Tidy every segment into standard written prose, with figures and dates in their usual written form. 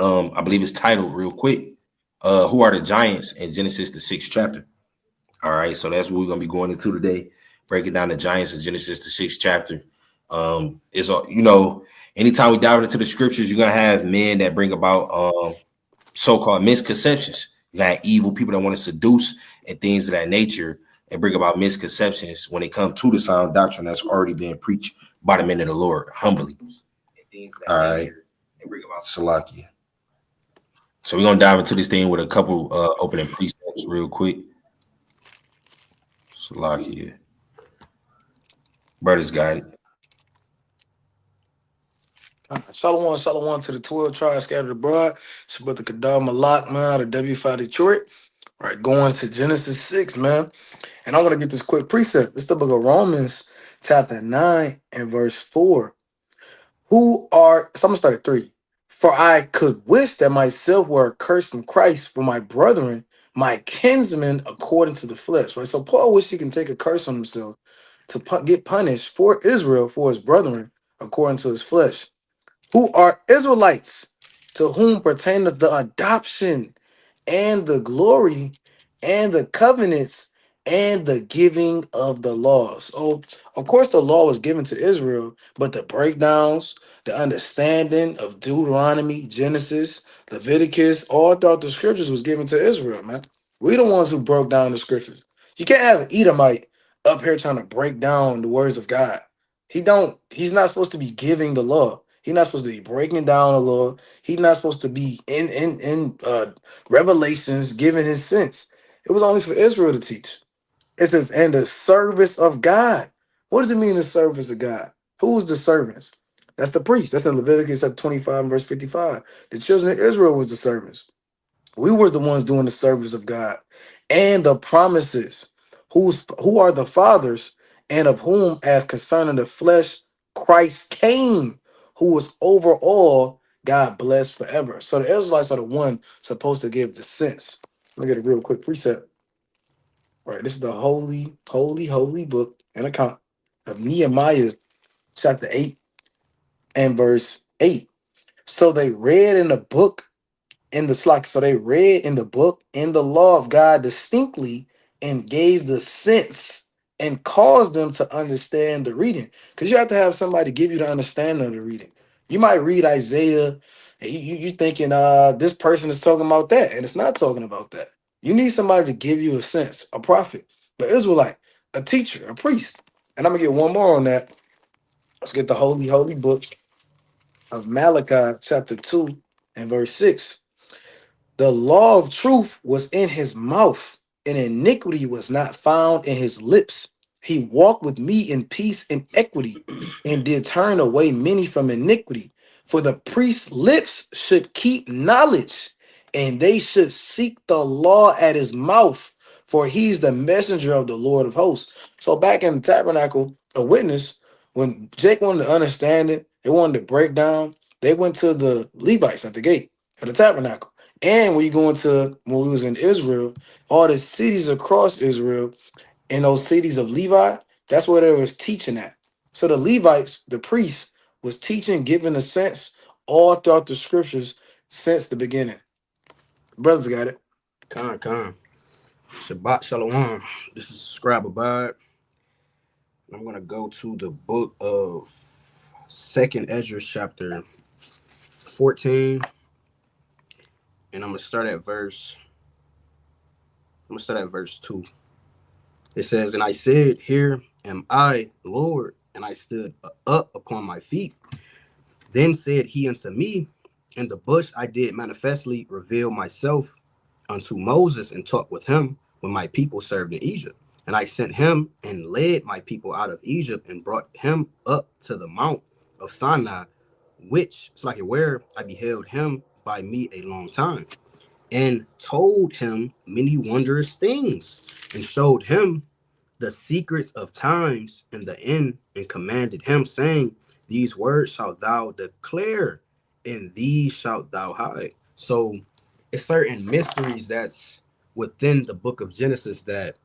I believe it's titled real quick. Who are the giants in Genesis the 6th chapter? All right, so that's what we're gonna be going into today, breaking down the giants in Genesis the 6th chapter. It's anytime we dive into the scriptures, you're gonna have men that bring about so-called misconceptions. You got evil people that want to seduce and things of that nature and bring about misconceptions when it comes to the sound doctrine that's already being preached by the men of the Lord humbly. All right, and bring about Salakia. So we're gonna dive into this thing with a couple opening precepts real quick. Salakia. Brothers got it. Shalom, shalom to the 12 tribes scattered abroad. It's your brother Kadar Malak, man, out of W5 Detroit. All right, going to Genesis 6, man. And I want to get this quick precept. It's the book of Romans, chapter 9 and verse 4. So I'm going to start at 3. For I could wish that myself were accursed from Christ for my brethren, my kinsmen, according to the flesh. Right? So Paul wished he can take a curse on himself to get punished for Israel, for his brethren, according to his flesh, who are Israelites, to whom pertaineth the adoption and the glory and the covenants and the giving of the laws. So, of course, the law was given to Israel, but the breakdowns, the understanding of Deuteronomy, Genesis, Leviticus, all throughout the scriptures was given to Israel, man. We the ones who broke down the scriptures. You can't have an Edomite up here trying to break down the words of God. He's not supposed to be giving the law. He's not supposed to be breaking down the law. He's not supposed to be in Revelations giving his sense. It was only for Israel to teach. It says, and the service of God. What does it mean, the service of God? Who's the servants? That's the priest. That's in Leviticus chapter 25 and verse 55. The children of Israel was the servants. We were the ones doing the service of God. And the promises. Who are the fathers, and of whom, as concerning the flesh, Christ came, who was over all, God blessed forever. So the Israelites are the one supposed to give the sense. Let me get a real quick precept. All right, this is the holy book and account of Nehemiah chapter 8 and verse 8. So they read in the book in the slack. So they read in the book in the law of God distinctly and gave the sense and caused them to understand the reading. Because you have to have somebody give you the understanding of the reading. You might read Isaiah and you thinking this person is talking about that, and it's not talking about that. You need somebody to give you a sense, a prophet, an Israelite, a teacher, a priest. And I'm gonna get one more on that. Let's get the holy book of Malachi, chapter 2 and verse 6. The law of truth was in his mouth, and iniquity was not found in his lips. He walked with me in peace and equity, and did turn away many from iniquity. For the priest's lips should keep knowledge, and they should seek the law at his mouth, for he's the messenger of the Lord of hosts. So back in the tabernacle, a witness, when Jake wanted to understand it, they wanted to break down, they went to the Levites at the gate of the tabernacle. And when you go into when we was in Israel, all the cities across Israel and those cities of Levi, that's where they was teaching at. So the Levites, the priests, was teaching, giving a sense all throughout the scriptures since the beginning. Brothers got it. Khan. Shabbat Shalom. This is Scribe Abad. I'm going to go to the book of Second Ezra, chapter 14. And I'm going to start at verse 2. It says, and I said, here am I, Lord, and I stood up upon my feet. Then said he unto me, in the bush I did manifestly reveal myself unto Moses, and talked with him when my people served in Egypt. And I sent him and led my people out of Egypt, and brought him up to the mount of Sinai, which it's like where I beheld him by me a long time, and told him many wondrous things, and showed him the secrets of times and the end, and commanded him, saying, these words shalt thou declare, and these shalt thou hide. So it's certain mysteries that's within the book of Genesis that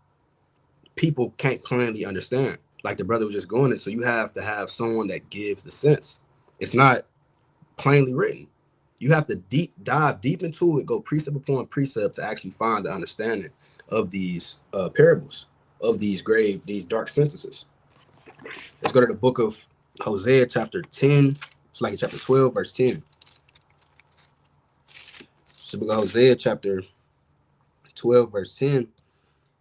people can't plainly understand. Like the brother was just going into, you have to have someone that gives the sense. It's not plainly written. You have to dive deep into it, go precept upon precept to actually find the understanding of these parables, of these dark sentences. Let's go to the book of Hosea, chapter 10. It's like chapter 12, verse 10. So book of Hosea, chapter 12, verse 10.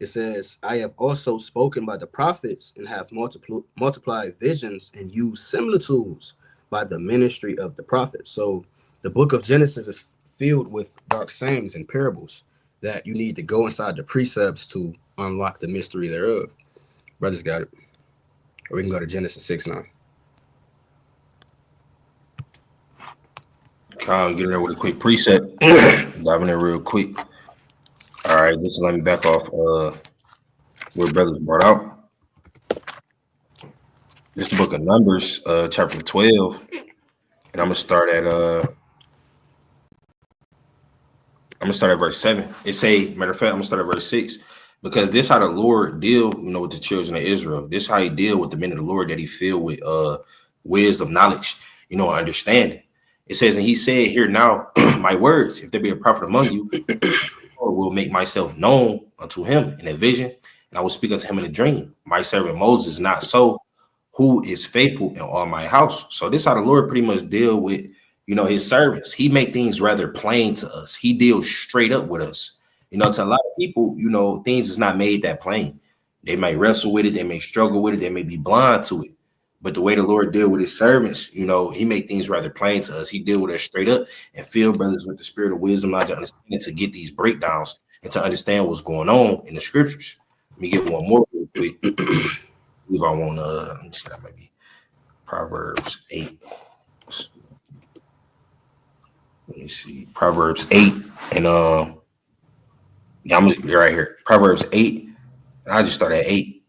It says, I have also spoken by the prophets and have multiplied visions and used similitudes by the ministry of the prophets. So the book of Genesis is filled with dark sayings and parables that you need to go inside the precepts to unlock the mystery thereof. Brothers got it. Or we can go to Genesis 6 now. Kyle, get in there with a quick precept. Diving in real quick. All right, just let me back off where brothers brought out. This book of Numbers, chapter 12. And I'm gonna start at verse 7. It say, matter of fact, I'm gonna start at verse 6. Because this how the Lord deal, with the children of Israel. This how he deal with the men of the Lord that he filled with wisdom, knowledge, understanding. It says, and he said, hear now my words, if there be a prophet among you, or will make myself known unto him in a vision, and I will speak unto him in a dream. My servant Moses not so, who is faithful in all my house. So this how the Lord pretty much deal with, his servants. He make things rather plain to us. He deals straight up with us. To a lot of people, things is not made that plain. They might wrestle with it. They may struggle with it. They may be blind to it. But the way the Lord deal with his servants, he make things rather plain to us. He deal with us straight up and fill brothers with the spirit of wisdom, knowledge, and understanding to get these breakdowns and to understand what's going on in the scriptures. Let me get one more real quick. If I want let me see, that might be Proverbs 8. Let me see. Proverbs 8. And yeah, I'm right here. Proverbs 8. I just started at 8.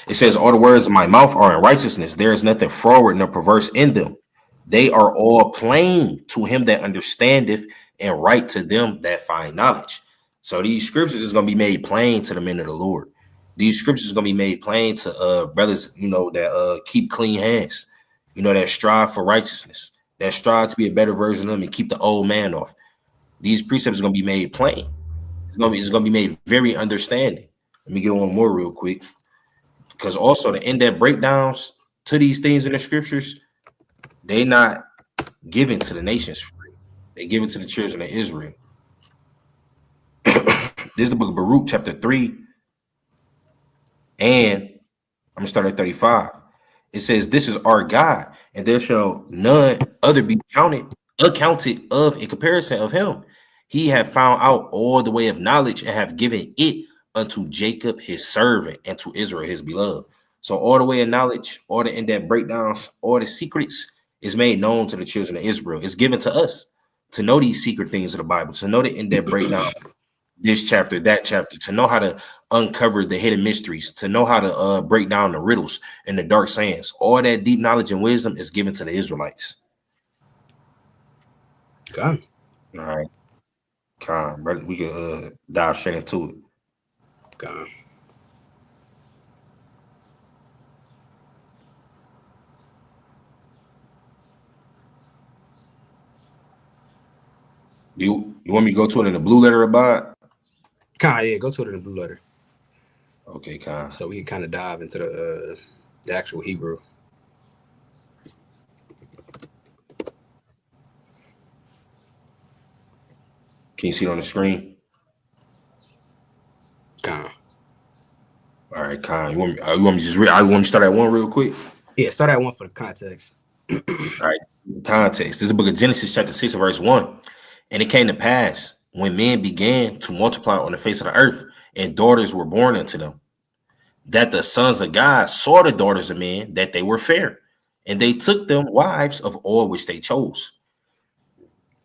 It says, all the words of my mouth are in righteousness. There is nothing forward nor perverse in them. They are all plain to him that understandeth, and right to them that find knowledge. So these scriptures is going to be made plain to the men of the Lord. These scriptures is going to be made plain to brothers, that keep clean hands, that strive for righteousness, that strive to be a better version of them and keep the old man off. These precepts are going to be made plain. It's going to be made very understanding. Let me get one more real quick. Because also the in-depth breakdowns to these things in the scriptures, they not given to the nations free. They give it to the children of Israel. This is the book of Baruch, chapter 3. And I'm going to start at 35. It says, this is our God, and there shall none other be accounted of in comparison of him. He have found out all the way of knowledge and have given it unto Jacob his servant and to Israel his beloved. So all the way of knowledge, all the in-depth breakdowns, all the secrets is made known to the children of Israel. It's given to us to know these secret things of the Bible, to know the in-depth breakdown, this chapter, that chapter, to know how to uncover the hidden mysteries, to know how to break down the riddles and the dark sayings. All that deep knowledge and wisdom is given to the Israelites. Okay. All right. Come, brother, we can dive straight into it. Okay. You want me to go to it in the blue letter, Abad? Yeah, go to it in the blue letter. Okay, Khan. So we can kind of dive into the actual Hebrew. Can you see it on the screen? Khan. All right, Khan. You want me to just I want to start at 1 real quick? Yeah, start at 1 for the context. All right, context. This is the book of Genesis, chapter 6, verse 1. And it came to pass when men began to multiply on the face of the earth, and daughters were born unto them, that the sons of God saw the daughters of men, that they were fair, and they took them wives of all which they chose.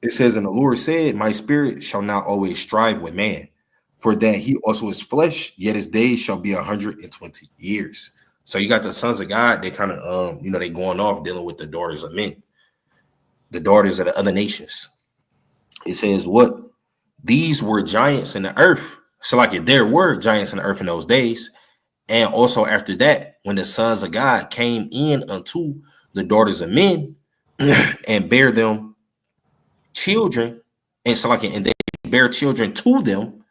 It says, and the Lord said, my spirit shall not always strive with man, for that he also is flesh, yet his days shall be 120 years. So you got the sons of God, they kind of, they going off dealing with the daughters of men, the daughters of the other nations. It says what? These were giants in the earth. So like there were giants in the earth in those days. And also after that, when the sons of God came in unto the daughters of men and bare them children, and they bear children to them,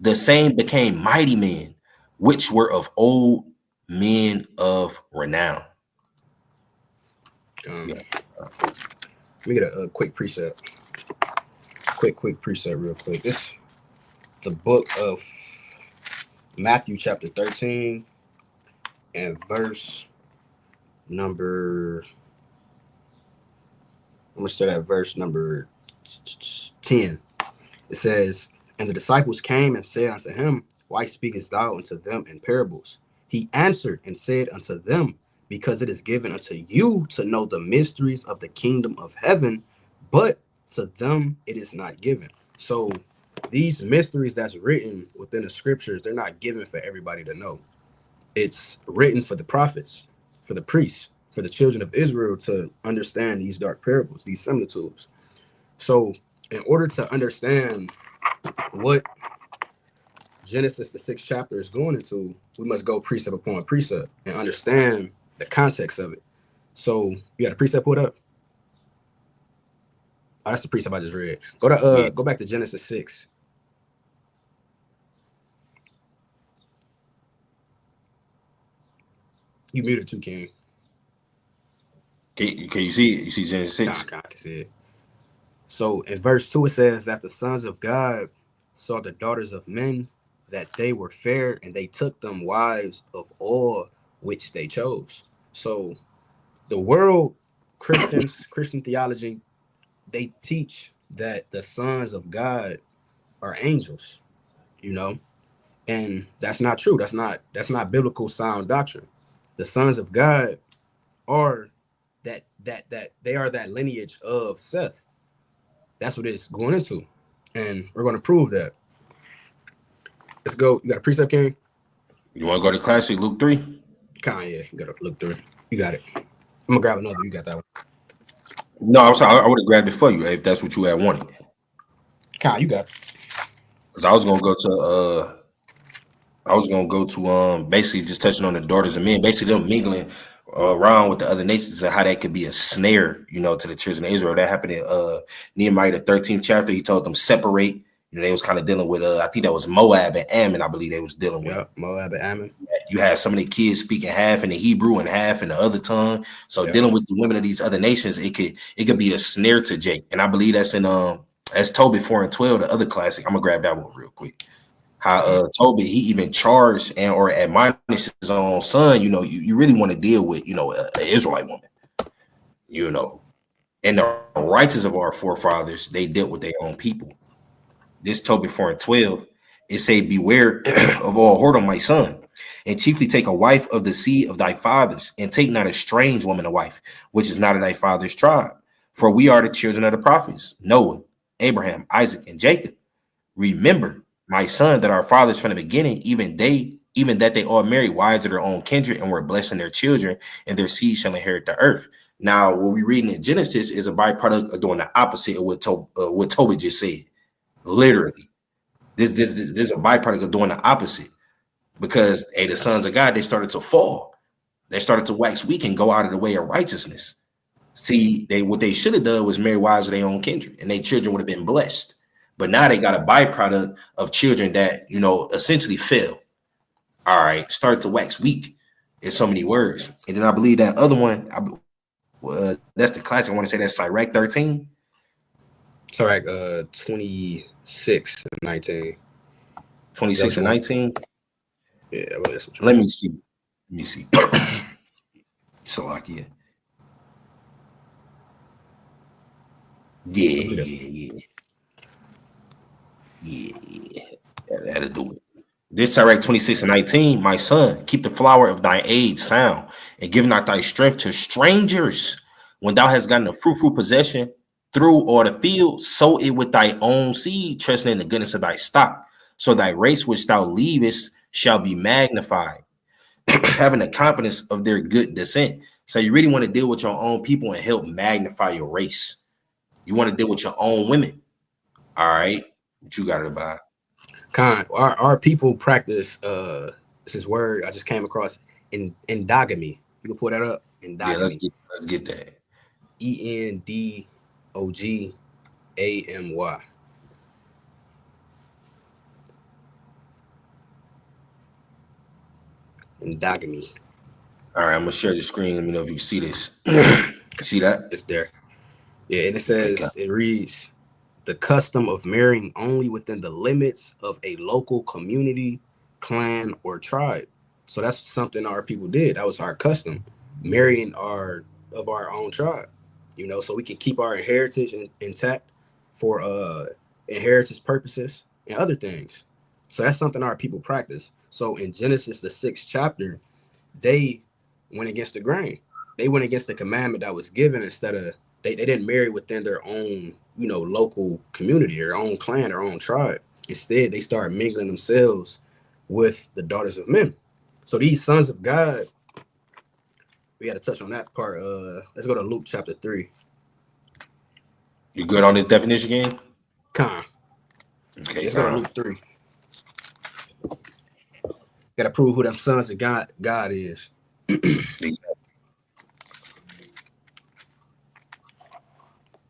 the same became mighty men, which were of old, men of renown. Let me get a quick precept. Quick precept real quick. This the book of Matthew chapter 13 and verse number, I'm gonna start at verse number 10. It says, and the disciples came and said unto him, why speakest thou unto them in parables? He answered and said unto them, because it is given unto you to know the mysteries of the kingdom of heaven, but to them it is not given. So these mysteries that's written within the scriptures, they're not given for everybody to know. It's written for the prophets, for the priests, for the children of Israel to understand these dark parables, these similitudes. So in order to understand what Genesis, the 6th chapter, is going into, we must go precept upon precept and understand the context of it. So you got a precept pulled up? Oh, that's the precept I just read. Go back to Genesis 6. You muted too, King. Can you see it? You see Genesis 6? I can see it. So in verse 2, it says that the sons of God saw the daughters of men, that they were fair, and they took them wives of all which they chose. So the world, Christians, Christian theology, they teach that the sons of God are angels, you know, and that's not true. That's not biblical sound doctrine. The sons of God are that they are that lineage of Seth. That's what it's going into, and we're going to prove that. Let's go. You got a precept, King? You want to go to classic Luke 3? Kanye, you got to look through it. You got it. I'm gonna grab another. You got that one. No, I'm sorry. I would have grabbed it for you if that's what you had wanted. Kanye, you got it. Because I was gonna go to basically just touching on the daughters of men, basically them mingling around with the other nations and how that could be a snare, you know, to the children of Israel. That happened in Nehemiah, the 13th chapter. He told them separate. You know, they was kind of dealing with I think that was Moab and Ammon, I believe they was dealing with. Moab and Ammon. You had some of the kids speaking half in the Hebrew and half in the other tongue. So dealing with the women of these other nations, it could be a snare to Jake. And I believe that's in that's Tobit 4 and 12, the other classic. I'm gonna grab that one real quick. How Tobit, he even charged or admonished his own son, you know, you really want to deal with, you know, an Israelite woman, you know. And the righteous of our forefathers, they dealt with their own people. This Tobit 4 and 12, it say, beware of all whoredom, my son, and chiefly take a wife of the seed of thy fathers, and take not a strange woman a wife, which is not of thy father's tribe. For we are the children of the prophets, Noah, Abraham, Isaac, and Jacob. Remember, my son, that our fathers from the beginning, even that they all married wives of their own kindred, and were blessing their children, and their seed shall inherit the earth. Now, what we reading in Genesis is a byproduct of doing the opposite of what Tobit just said. Literally, this is a byproduct of doing the opposite, because the sons of God, they started to fall, they started to wax weak and go out of the way of righteousness. See, what they should have done was marry wives of their own kindred, and their children would have been blessed. But now they got a byproduct of children that, you know, essentially fell. All right, started to wax weak in so many words. And then I believe that other one, that's the classic. I want to say that's Sirach 13. Sirach 26 and 19. 26 and 19. Yeah, well, that's what Let me see. So like, yeah. That'll do it. This Sirach 26 and 19, my son, keep the flower of thy age sound, and give not thy strength to strangers. When thou hast gotten a fruitful possession through all the field, sow it with thy own seed, trusting in the goodness of thy stock. So thy race which thou leavest shall be magnified, having the confidence of their good descent. So you really want to deal with your own people and help magnify your race. You want to deal with your own women. All right. What you got it about? Our people practice this is word I just came across, in endogamy. You can pull that up. Endogamy. Yeah, let's get that. ENDOGAMY. Amy. Endogamy. All right, I'm gonna share the screen. Let me know if you can see this. See that? It's there. Yeah, and it Okay, says, it reads, the custom of marrying only within the limits of a local community, clan, or tribe. So that's something our people did. That was our custom, marrying of our own tribe. So we can keep our heritage intact for inheritance purposes and other things. So that's something our people practice. So in Genesis, the 6th chapter, they went against the grain. They went against the commandment that was given. Instead of they didn't marry within their own, local community, their own clan, their own tribe. Instead, they started mingling themselves with the daughters of men. So these sons of God, we got to touch on that part. Let's go to Luke chapter 3. You good on this definition game? Con. Okay, Let's go to Luke 3. Got to prove who them sons of God is.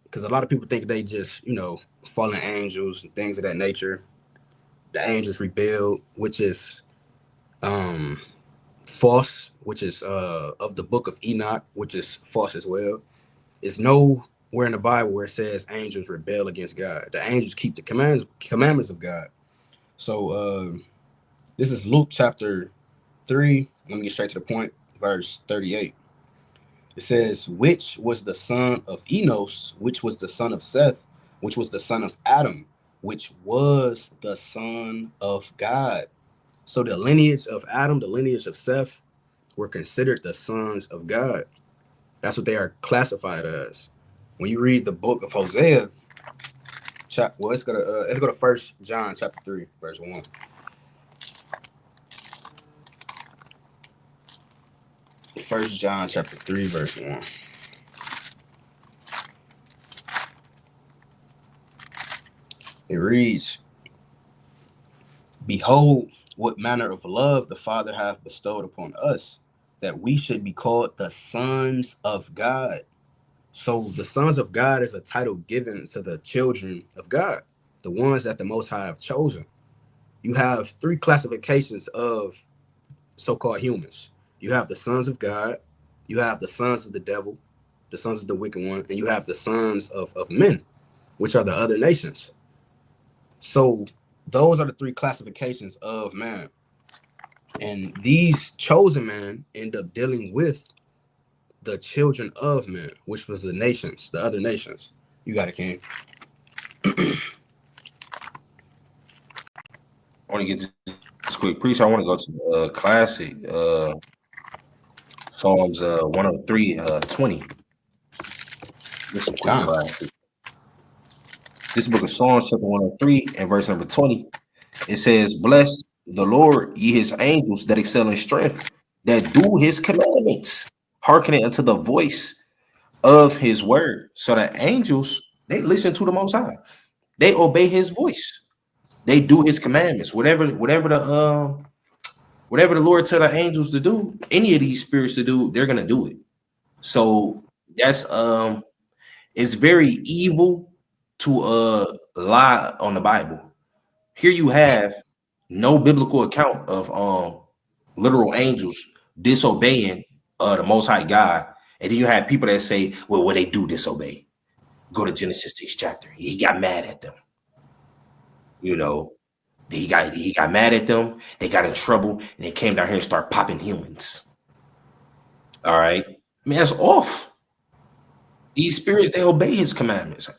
Because a lot of people think they just, fallen angels and things of that nature. The angels rebelled, which is false, which is of the book of Enoch, which is false as well. It's nowhere in the Bible where it says angels rebel against God. The angels keep the commandments of God. So this is Luke chapter 3. Let me get straight to the point. Verse 38. It says, which was the son of Enos, which was the son of Seth, which was the son of Adam, which was the son of God. So the lineage of Adam, the lineage of Seth, were considered the sons of God. That's what they are classified as. When you read the book of Hosea, let's go to 1 John chapter 3, verse 1. First John chapter 3, verse 1. It reads, behold, what manner of love the Father hath bestowed upon us, that we should be called the sons of God. So the sons of God is a title given to the children of God, the ones that the Most High have chosen. You have 3 classifications of so-called humans. You have the sons of God, you have the sons of the devil, the sons of the wicked one, and you have the sons of men, which are the other nations. So those are the 3 classifications of man. And these chosen men end up dealing with the children of men, which was the nations, the other nations. You got it, King. I want to get this quick preach. I want to go to classic Psalms 103 20. This is a quick classic. This book of Psalms chapter 103 and verse number 20. It says, bless the Lord, ye his angels that excel in strength, that do his commandments, hearkening unto the voice of his word. So the angels, they listen to the Most High. They obey his voice. They do his commandments. Whatever the Lord tell the angels to do, any of these spirits to do, they're gonna do it. So that's it's very evil to lie on the Bible. Here you have no biblical account of literal angels disobeying the Most High God, and then you have people that say, well, they do disobey. Go to Genesis 6 chapter. He got mad at them. He got mad at them. They got in trouble, and they came down here and start popping humans. All right, I mean, that's off. These spirits, they obey his commandments.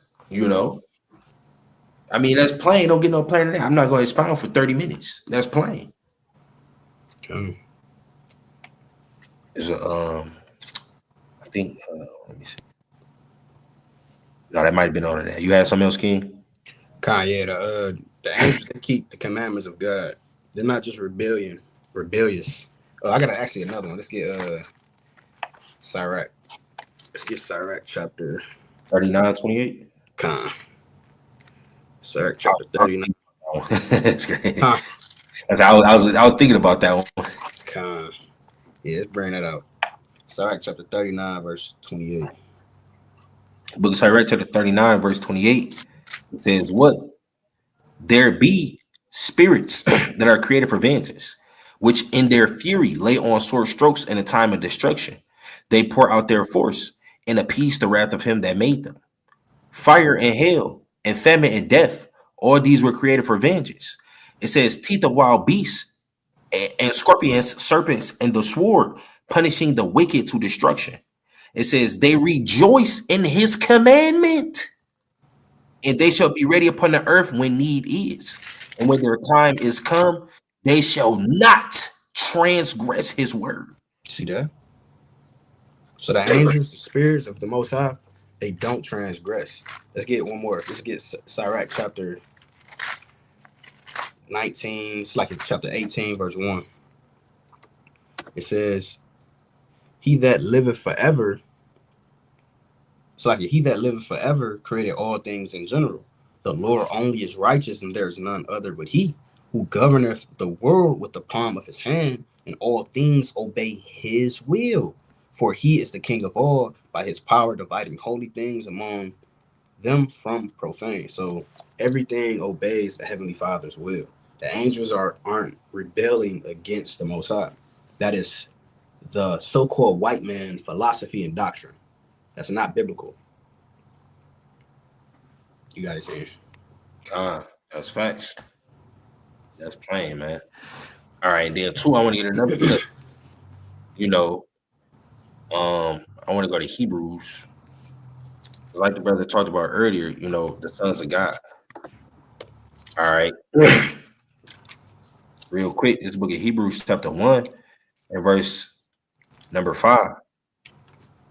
I mean, that's plain. Don't get no plain than that. I'm not going to expound for 30 minutes. That's plain. Okay. There's I think, let me see. No, that might have been on that. You had something else, King? Yeah, the angels that keep the commandments of God. They're not just rebellious. I got actually another one. Let's get Sirach. Let's get Sirach chapter 39:28. Sirach chapter 39. That's great. I was thinking about that one. Yeah, let's bring that out. Sirach chapter 39, verse 28. Book of Sirach chapter 39, verse 28. It says what? There be spirits that are created for vengeance, which in their fury lay on sore strokes in a time of destruction. They pour out their force and appease the wrath of him that made them. Fire and hail and famine and death, all these were created for vengeance. It says teeth of wild beasts and scorpions, serpents, and the sword, punishing the wicked to destruction. It says they rejoice in his commandment, and they shall be ready upon the earth when need is. And when their time is come, they shall not transgress his word. See that? So the angels, the spirits of the Most High, they don't transgress. Let's get one more. Let's get Sirach chapter 19. It's like it's chapter 18, verse 1. It says, he that liveth forever. So like he that liveth forever created all things in general. The Lord only is righteous, and there is none other but he, who governeth the world with the palm of his hand, and all things obey his will. For he is the king of all, by his power dividing holy things among them from profane. So everything obeys the Heavenly Father's will. The angels aren't rebelling against the Most High. That is the so-called white man philosophy and doctrine. That's not biblical. You guys hear? That's facts. That's plain, man. All right, then two, I want to get another clip. You know, I want to go to Hebrews. Like the brother talked about earlier, you know, the sons of God. All right. Real quick, this book of Hebrews chapter 1 and verse number 5.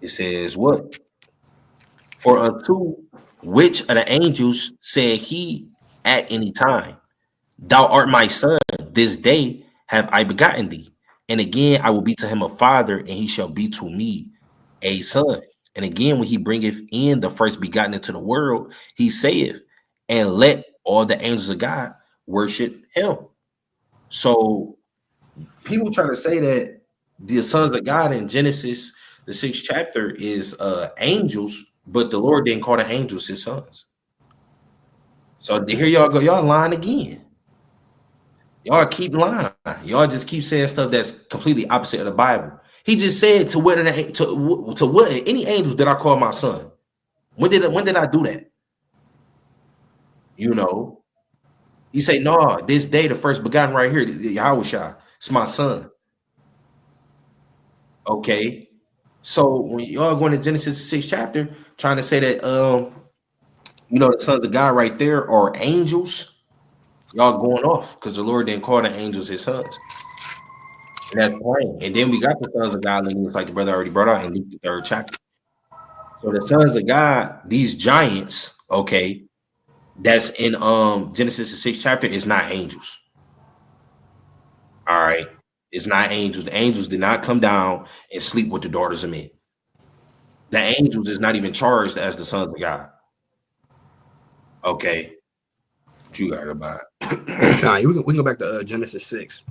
It says what? For unto which of the angels said he at any time, thou art my son, this day have I begotten thee. And again, I will be to him a father, and he shall be to me a son. And again, when he bringeth in the first begotten into the world, he saith, and let all the angels of God worship him. So people try to say that the sons of God in Genesis, the 6th chapter, is angels, but the Lord didn't call the angels his sons. So here y'all go, y'all lying again. Y'all keep lying. Y'all just keep saying stuff that's completely opposite of the Bible. He just said to what any angels did I call my son? When did I do that? You know, you say, no, this day, the first begotten right here, Yahushua, it's my son. Okay. So when y'all going to Genesis 6th chapter, trying to say that you know, the sons of God right there are angels, y'all going off because the Lord didn't call the angels his sons. And that's plain. And then we got the sons of God, like the brother already brought out in Luke, the 3rd chapter. So the sons of God, these giants, okay, that's in Genesis the 6th chapter, is not angels. All right. It's not angels. The angels did not come down and sleep with the daughters of men. The angels is not even charged as the sons of God. Okay. What you got about it? Nah, we can go back to Genesis 6.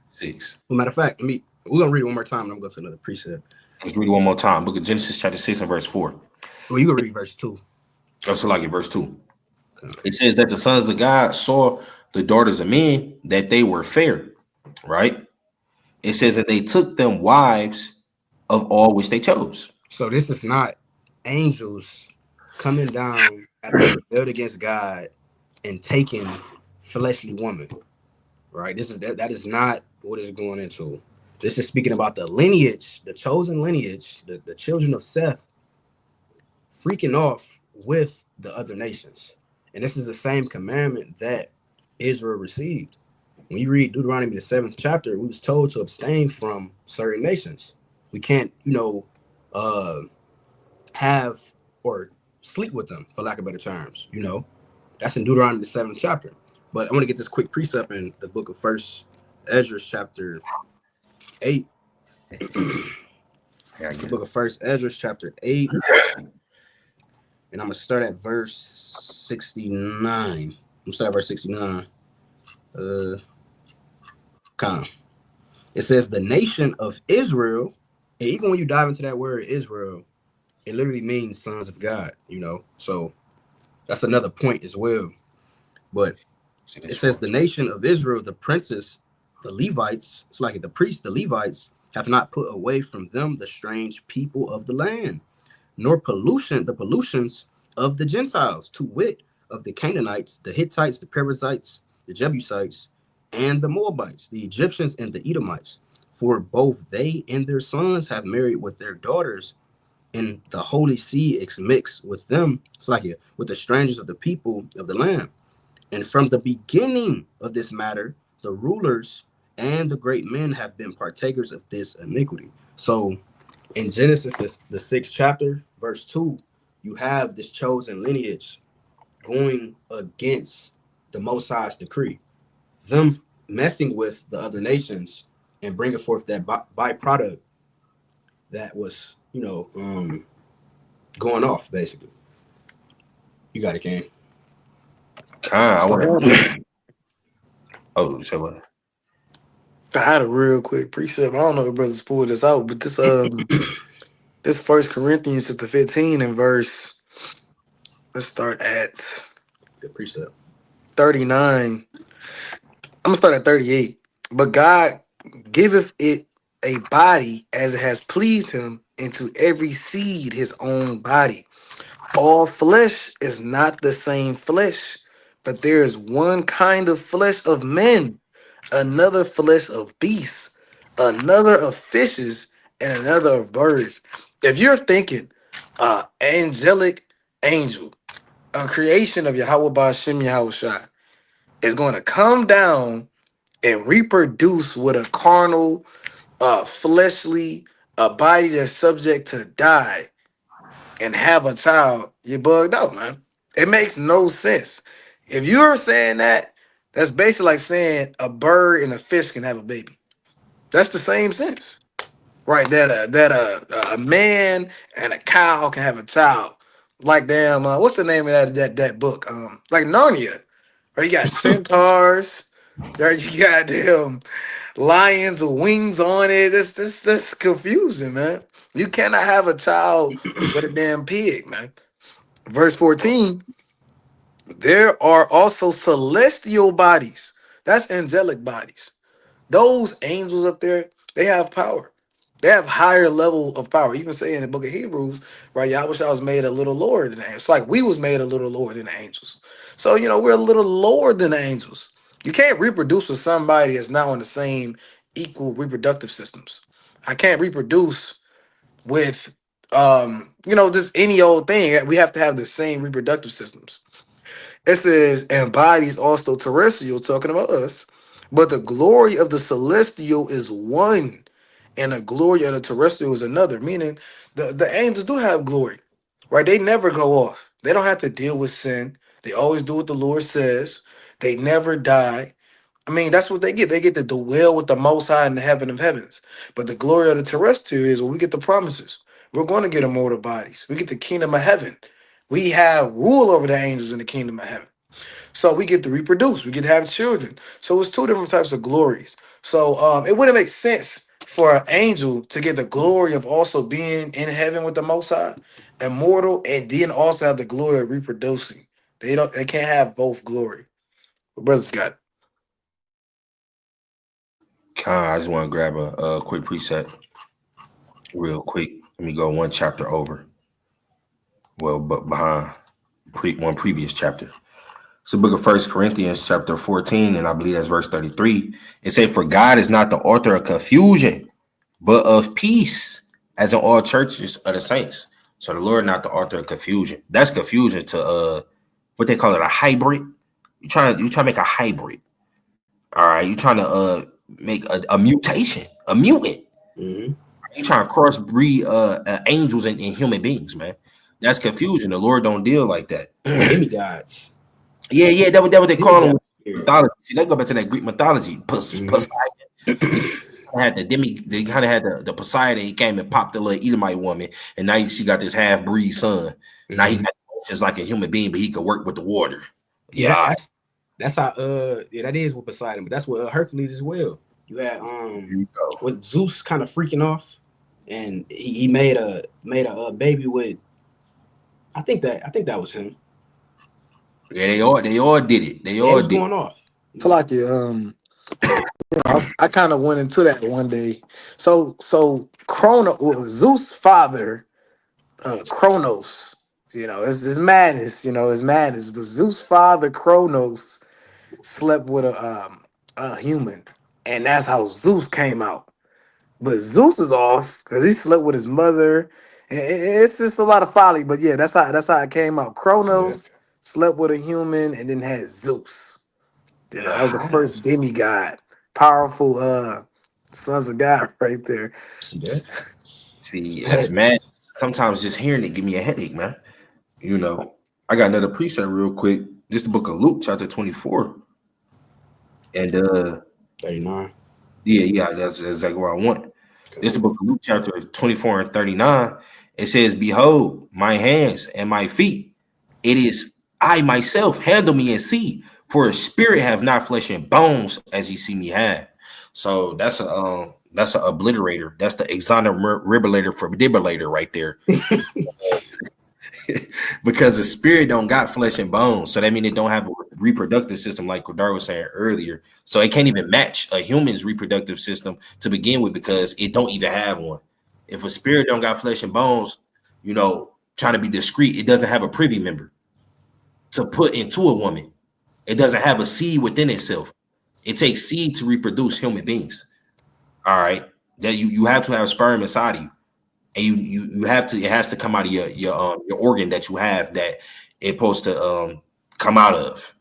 6. Well, matter of fact, we're gonna read it one more time, and I'm gonna go to another precept. Let's read it one more time. Book of Genesis chapter 6 and verse 4. Well, you can read verse 2. Also like it, verse 2. It says that the sons of God saw the daughters of men, that they were fair, right? It says that they took them wives of all which they chose. So this is not angels coming down after they rebelled against God and taking fleshly woman, right? That is not what it's going into. This is speaking about the lineage, the chosen lineage, the children of Seth freaking off with the other nations. And this is the same commandment that Israel received. When you read Deuteronomy, the 7th chapter, we was told to abstain from certain nations. We can't, have or sleep with them, for lack of better terms. That's in Deuteronomy, the 7th chapter. But I want to get this quick precept in the book of 1st Ezra, chapter 8. The book of 1st Ezra, chapter 8. And I'm going to start at verse 69. I'm going to start at verse 69. It says, the nation of Israel, and even when you dive into that word Israel, it literally means sons of God, So That's another point as well. But it says the nation of Israel, the princes, the Levites, it's like the priests, the Levites, have not put away from them the strange people of the land, nor the pollutions of the Gentiles, to wit, of the Canaanites, the Hittites, the Perizzites, the Jebusites, and the Moabites, the Egyptians, and the Edomites. For both they and their sons have married with their daughters, and the holy seed is mixed with them. It's like with the strangers of the people of the land. And from the beginning of this matter, the rulers and the great men have been partakers of this iniquity. So in Genesis, the 6th chapter, verse 2, you have this chosen lineage going against the Most High's decree, them messing with the other nations and bringing forth that byproduct that was, going off, basically. You got it, Ken. I want to. Oh, say what? I had a real quick precept. I don't know if brothers pulled this out, but this 1 Corinthians chapter 15 and verse. Let's start at The precept. 39. I'm gonna start at 38. But God giveth it a body as it has pleased him, and to every seed his own body. All flesh is not the same flesh, but there is one kind of flesh of men, another flesh of beasts, another of fishes, and another of birds. If you're thinking angelic angel, a creation of Yahweh Ba'Shem Yahushua, is going to come down and reproduce with a carnal, fleshly, a body that's subject to die and have a child, you bugged out, man. It makes no sense. If you're saying that, that's basically like saying a bird and a fish can have a baby. That's the same sense, right? That a man and a cow can have a child. Like damn, what's the name of that book? Like Narnia, right? You got centaurs, right? You got them lions with wings on it. This confusing, man. You cannot have a child with a damn pig, man. Verse 14, there are also celestial bodies. That's angelic bodies. Those angels up there, they have power. They have higher level of power. Even say in the book of Hebrews, right? Yahweh was made a little lower than the angels. It's like we was made a little lower than the angels. So, we're a little lower than the angels. You can't reproduce with somebody that's not on the same equal reproductive systems. I can't reproduce with just any old thing. We have to have the same reproductive systems. It says, and bodies also terrestrial, talking about us, but the glory of the celestial is one, and the glory of the terrestrial is another. Meaning, the angels do have glory, right? They never go off. They don't have to deal with sin. They always do what the Lord says. They never die. I mean, that's what they get. They get to dwell with the Most High in the heaven of heavens. But the glory of the terrestrial is where we get the promises. We're going to get immortal bodies. We get the kingdom of heaven. We have rule over the angels in the kingdom of heaven. So we get to reproduce. We get to have children. So it's two different types of glories. So it wouldn't make sense for an angel to get the glory of also being in heaven with the Most High, immortal, and then also have the glory of reproducing. They can't have both glory. But brothers got it. I just want to grab a quick preset real quick. Let me go one chapter over. Well, but behind one previous chapter. So book of 1 Corinthians chapter 14, and I believe that's verse 33. It said, for God is not the author of confusion, but of peace, as in all churches of the saints. So the Lord not the author of confusion. That's confusion to what they call it, a hybrid. You trying to make a hybrid. All right, you trying to make a mutation, a mutant. Mm-hmm. You trying to crossbreed angels and human beings, man. That's confusion. The Lord don't deal like that. Demigods. Yeah, that what they call them. Mythology. See, let's go back to that Greek mythology. Poseidon. They kind of had the Poseidon. He came and popped the little Edomite woman, and now she got this half-breed son. Mm-hmm. Now he got just like a human being, but he could work with the water. Yeah, that's how. That is with Poseidon, but that's what Hercules as well. You had with Zeus kind of freaking off, and he made a baby with. I think that was him. Yeah, they all did it. They Yeah, all what's did. going off? So like I kind of went into that one day. So Zeus' father, Kronos. It's madness. It's madness. But Zeus' father, Kronos, slept with a human, and that's how Zeus came out. But Zeus is off because he slept with his mother. It's just a lot of folly. But yeah, that's how it came out. Kronos slept with a human and then had Zeus. That was the first demigod. Powerful sons of God right there. See that? See, that's mad. Sometimes just hearing it give me a headache, man. I got another precept real quick. This is the book of Luke, chapter 24. And 39. yeah, that's exactly what I want. This is the book of Luke, chapter 24 and 39. It says, "Behold, my hands and my feet. It is I myself. Handle me and see. For a spirit have not flesh and bones, as ye see me have." So that's a obliterator. That's the exonerator for defibrillator right there. Because the spirit don't got flesh and bones, so that means it don't have a reproductive system, like Kodar was saying earlier. So it can't even match a human's reproductive system to begin with, because it don't even have one. If a spirit don't got flesh and bones, trying to be discreet, it doesn't have a privy member to put into a woman. It doesn't have a seed within itself. It takes seed to reproduce human beings. All right, that you have to have sperm inside of you. And you have to, it has to come out of your organ that you have that it's supposed to come out of.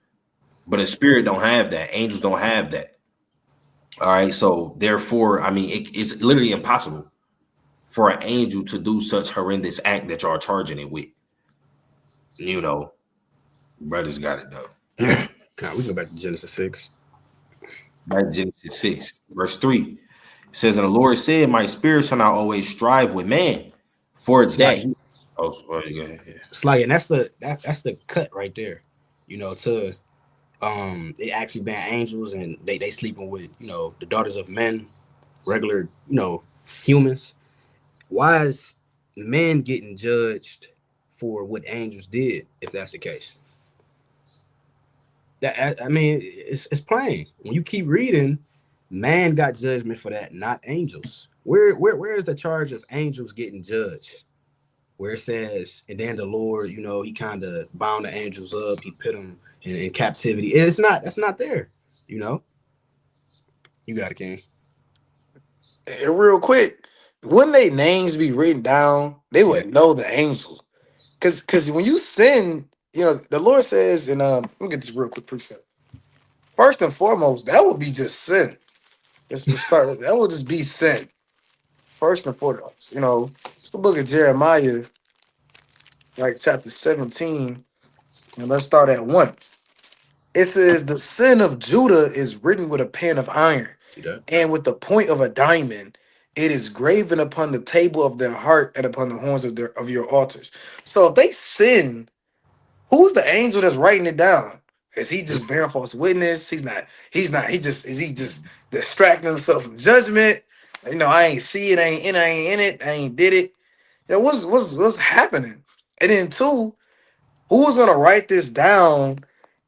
But a spirit don't have that. Angels don't have that. All right, so therefore, I mean, it's literally impossible for an angel to do such horrendous act that y'all charging it with. Brothers got it though. We go back to Genesis 6. Right, Genesis 6, verse 3. It says, "And the Lord said, my spirit shall not always strive with man, for it's that he." Oh, sorry, go ahead. It's like, and that's the cut right there. To it actually being angels, and they sleeping with the daughters of men, regular humans. Why is men getting judged for what angels did if that's the case? That, I mean, it's plain. When you keep reading, man got judgment for that, not angels. Where is the charge of angels getting judged? Where it says, and then the Lord, he kind of bound the angels up, he put them in captivity. That's not there. You got it, King. And real quick, wouldn't they names be written down? They would know the angel. Because when you sin, the Lord says, and let me get this real quick precept. First and foremost, that would be just sin. Let's just start with that. Would just be sin. First and foremost, it's the book of Jeremiah, like chapter 17, and let's start at 1. It says, "The sin of Judah is written with a pen of iron, and with the point of a diamond. It is graven upon the table of their heart and upon the horns of your altars." So if they sin, who's the angel that's writing it down? Is he just bearing false witness? He's not. Is he just distracting himself from judgment? I ain't see it, I ain't in it, I ain't did it. What's happening? And then 2, who's gonna write this down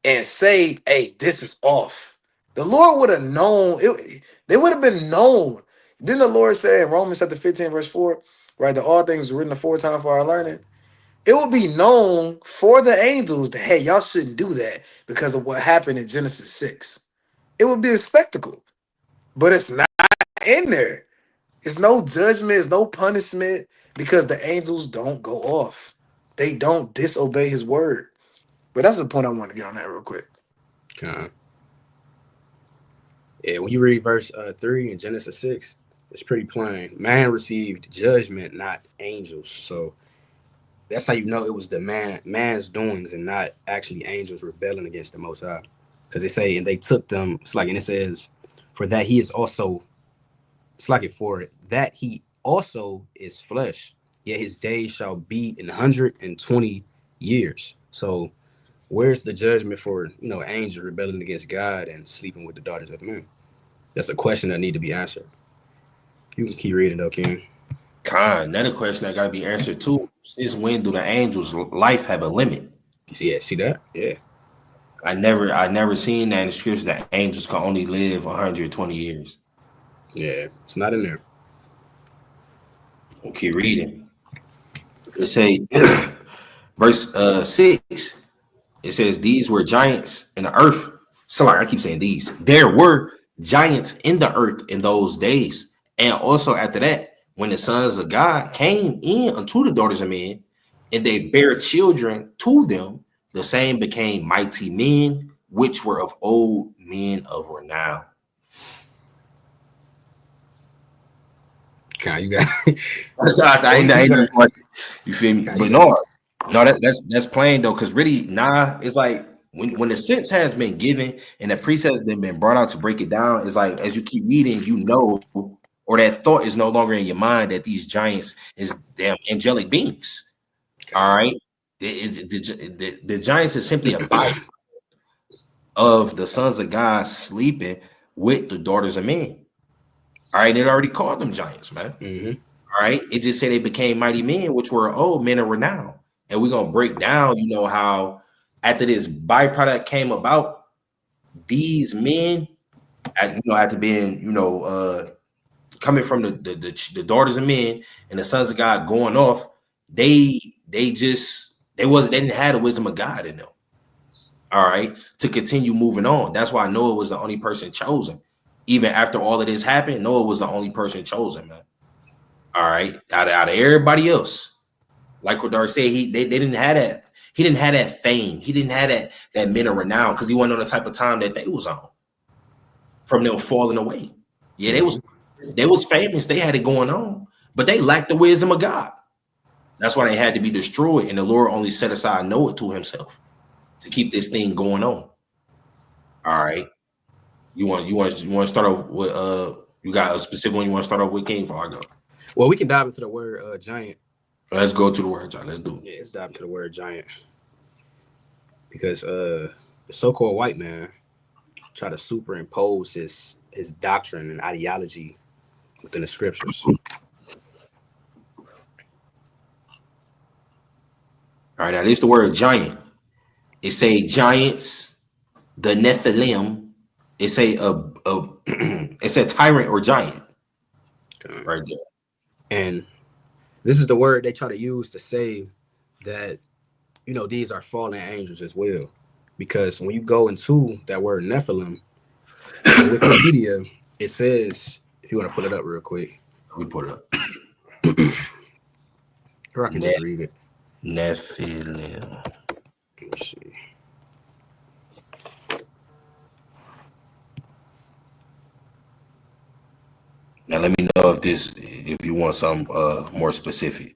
and say, "Hey, this is off"? The Lord would have known it. They would have been known. Didn't the Lord say in Romans chapter 15, verse 4, right, that all things are written aforetime for our learning? It would be known for the angels that, hey, y'all shouldn't do that because of what happened in Genesis 6. It would be a spectacle, but it's not in there. It's no judgment, it's no punishment, because the angels don't go off. They don't disobey his word. But that's the point I want to get on that real quick. Okay. Yeah, when you read verse 3 in Genesis 6, it's pretty plain. Man received judgment, not angels. So that's how you know it was the man's doings and not actually angels rebelling against the Most High. Because they say, and they took them, it's like, and it says, for that he is also, it's like it for it, that he also is flesh, yet his days shall be 120 years. So where's the judgment for, angels rebelling against God and sleeping with the daughters of men? That's a question that need to be answered. You can keep reading though, King. Another question that got to be answered too is, when do the angels' life have a limit? Yeah, see that? Yeah. I never seen that in the scriptures that angels can only live 120 years. Yeah, it's not in there. We'll keep reading. It say verse 6. It says these were giants in the earth. So like I keep saying these. There were giants in the earth in those days. And also after that, when the sons of God came in unto the daughters of men, and they bare children to them, the same became mighty men, which were of old, men of renown. Kind, you got. I ain't you feel me? But no, that's plain though, because really, it's like when the sense has been given and the precept has been brought out to break it down, it's like as you keep reading, or that thought is no longer in your mind that these giants is damn angelic beings. All right, the giants is simply a byproduct of the sons of God sleeping with the daughters of men. All right, it already called them giants, man. Mm-hmm. All right, it just said they became mighty men, which were old men of renown. And we're gonna break down, how after this byproduct came about, these men, after being, coming from the daughters of men and the sons of God going off, they didn't have the wisdom of God in them. All right, to continue moving on. That's why Noah was the only person chosen. Even after all of this happened, Noah was the only person chosen, man. All right, out of everybody else, like Kodar said, they didn't have that. He didn't have that fame. He didn't have that men of renown because he wasn't on the type of time that they was on. From them falling away, yeah, they was famous. They had it going on, but they lacked the wisdom of God. That's why they had to be destroyed, and the Lord only set aside Noah to Himself to keep this thing going on. All right, you want to start off with you got a specific one you want to start off with, King? Before I go. Well, we can dive into the word giant. Let's go to the word giant. Let's do it. Yeah, let's dive into the word giant. Because the so-called white man try to superimpose his doctrine and ideology within the scriptures. All right, now this is the word giant. It say giants, the Nephilim. It say it's a tyrant or giant. Okay. Right there. And this is the word they try to use to say that, these are fallen angels as well. Because when you go into that word Nephilim, on Wikipedia, it says, if you want to pull it up real quick. We put it up. Or I can just read it. Nephilim. Let's see. Now let me know if you want some more specific.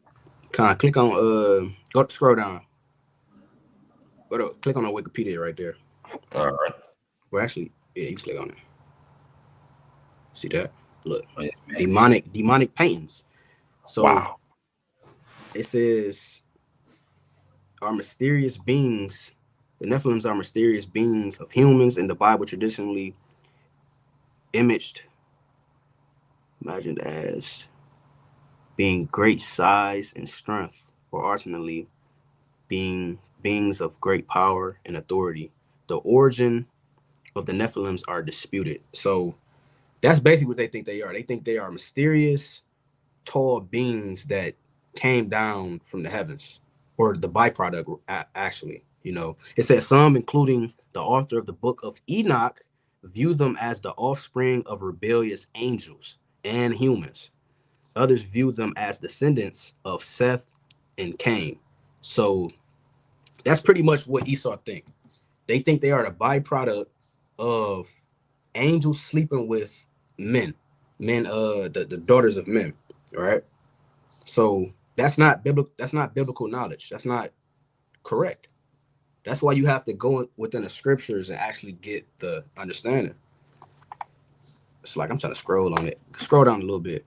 Click on go scroll down. Click on the Wikipedia right there. All right. Well, actually, yeah, you click on it. See that? Look, demonic paintings. So wow. It says, are mysterious beings. The Nephilims are mysterious beings of humans in the Bible traditionally imagined as being great size and strength, or alternately being beings of great power and authority. The origin of the Nephilims are disputed. So that's basically what they think they are. They think they are mysterious, tall beings that came down from the heavens, or the byproduct, actually. It says some, including the author of the book of Enoch, view them as the offspring of rebellious angels and humans. Others view them as descendants of Seth and Cain. So that's pretty much what Esau think. They think they are the byproduct of angels sleeping with men, the daughters of men. All right. So that's not biblical knowledge. That's not correct. That's why you have to go within the scriptures and actually get the understanding. It's like I'm trying to scroll on it. Scroll down a little bit.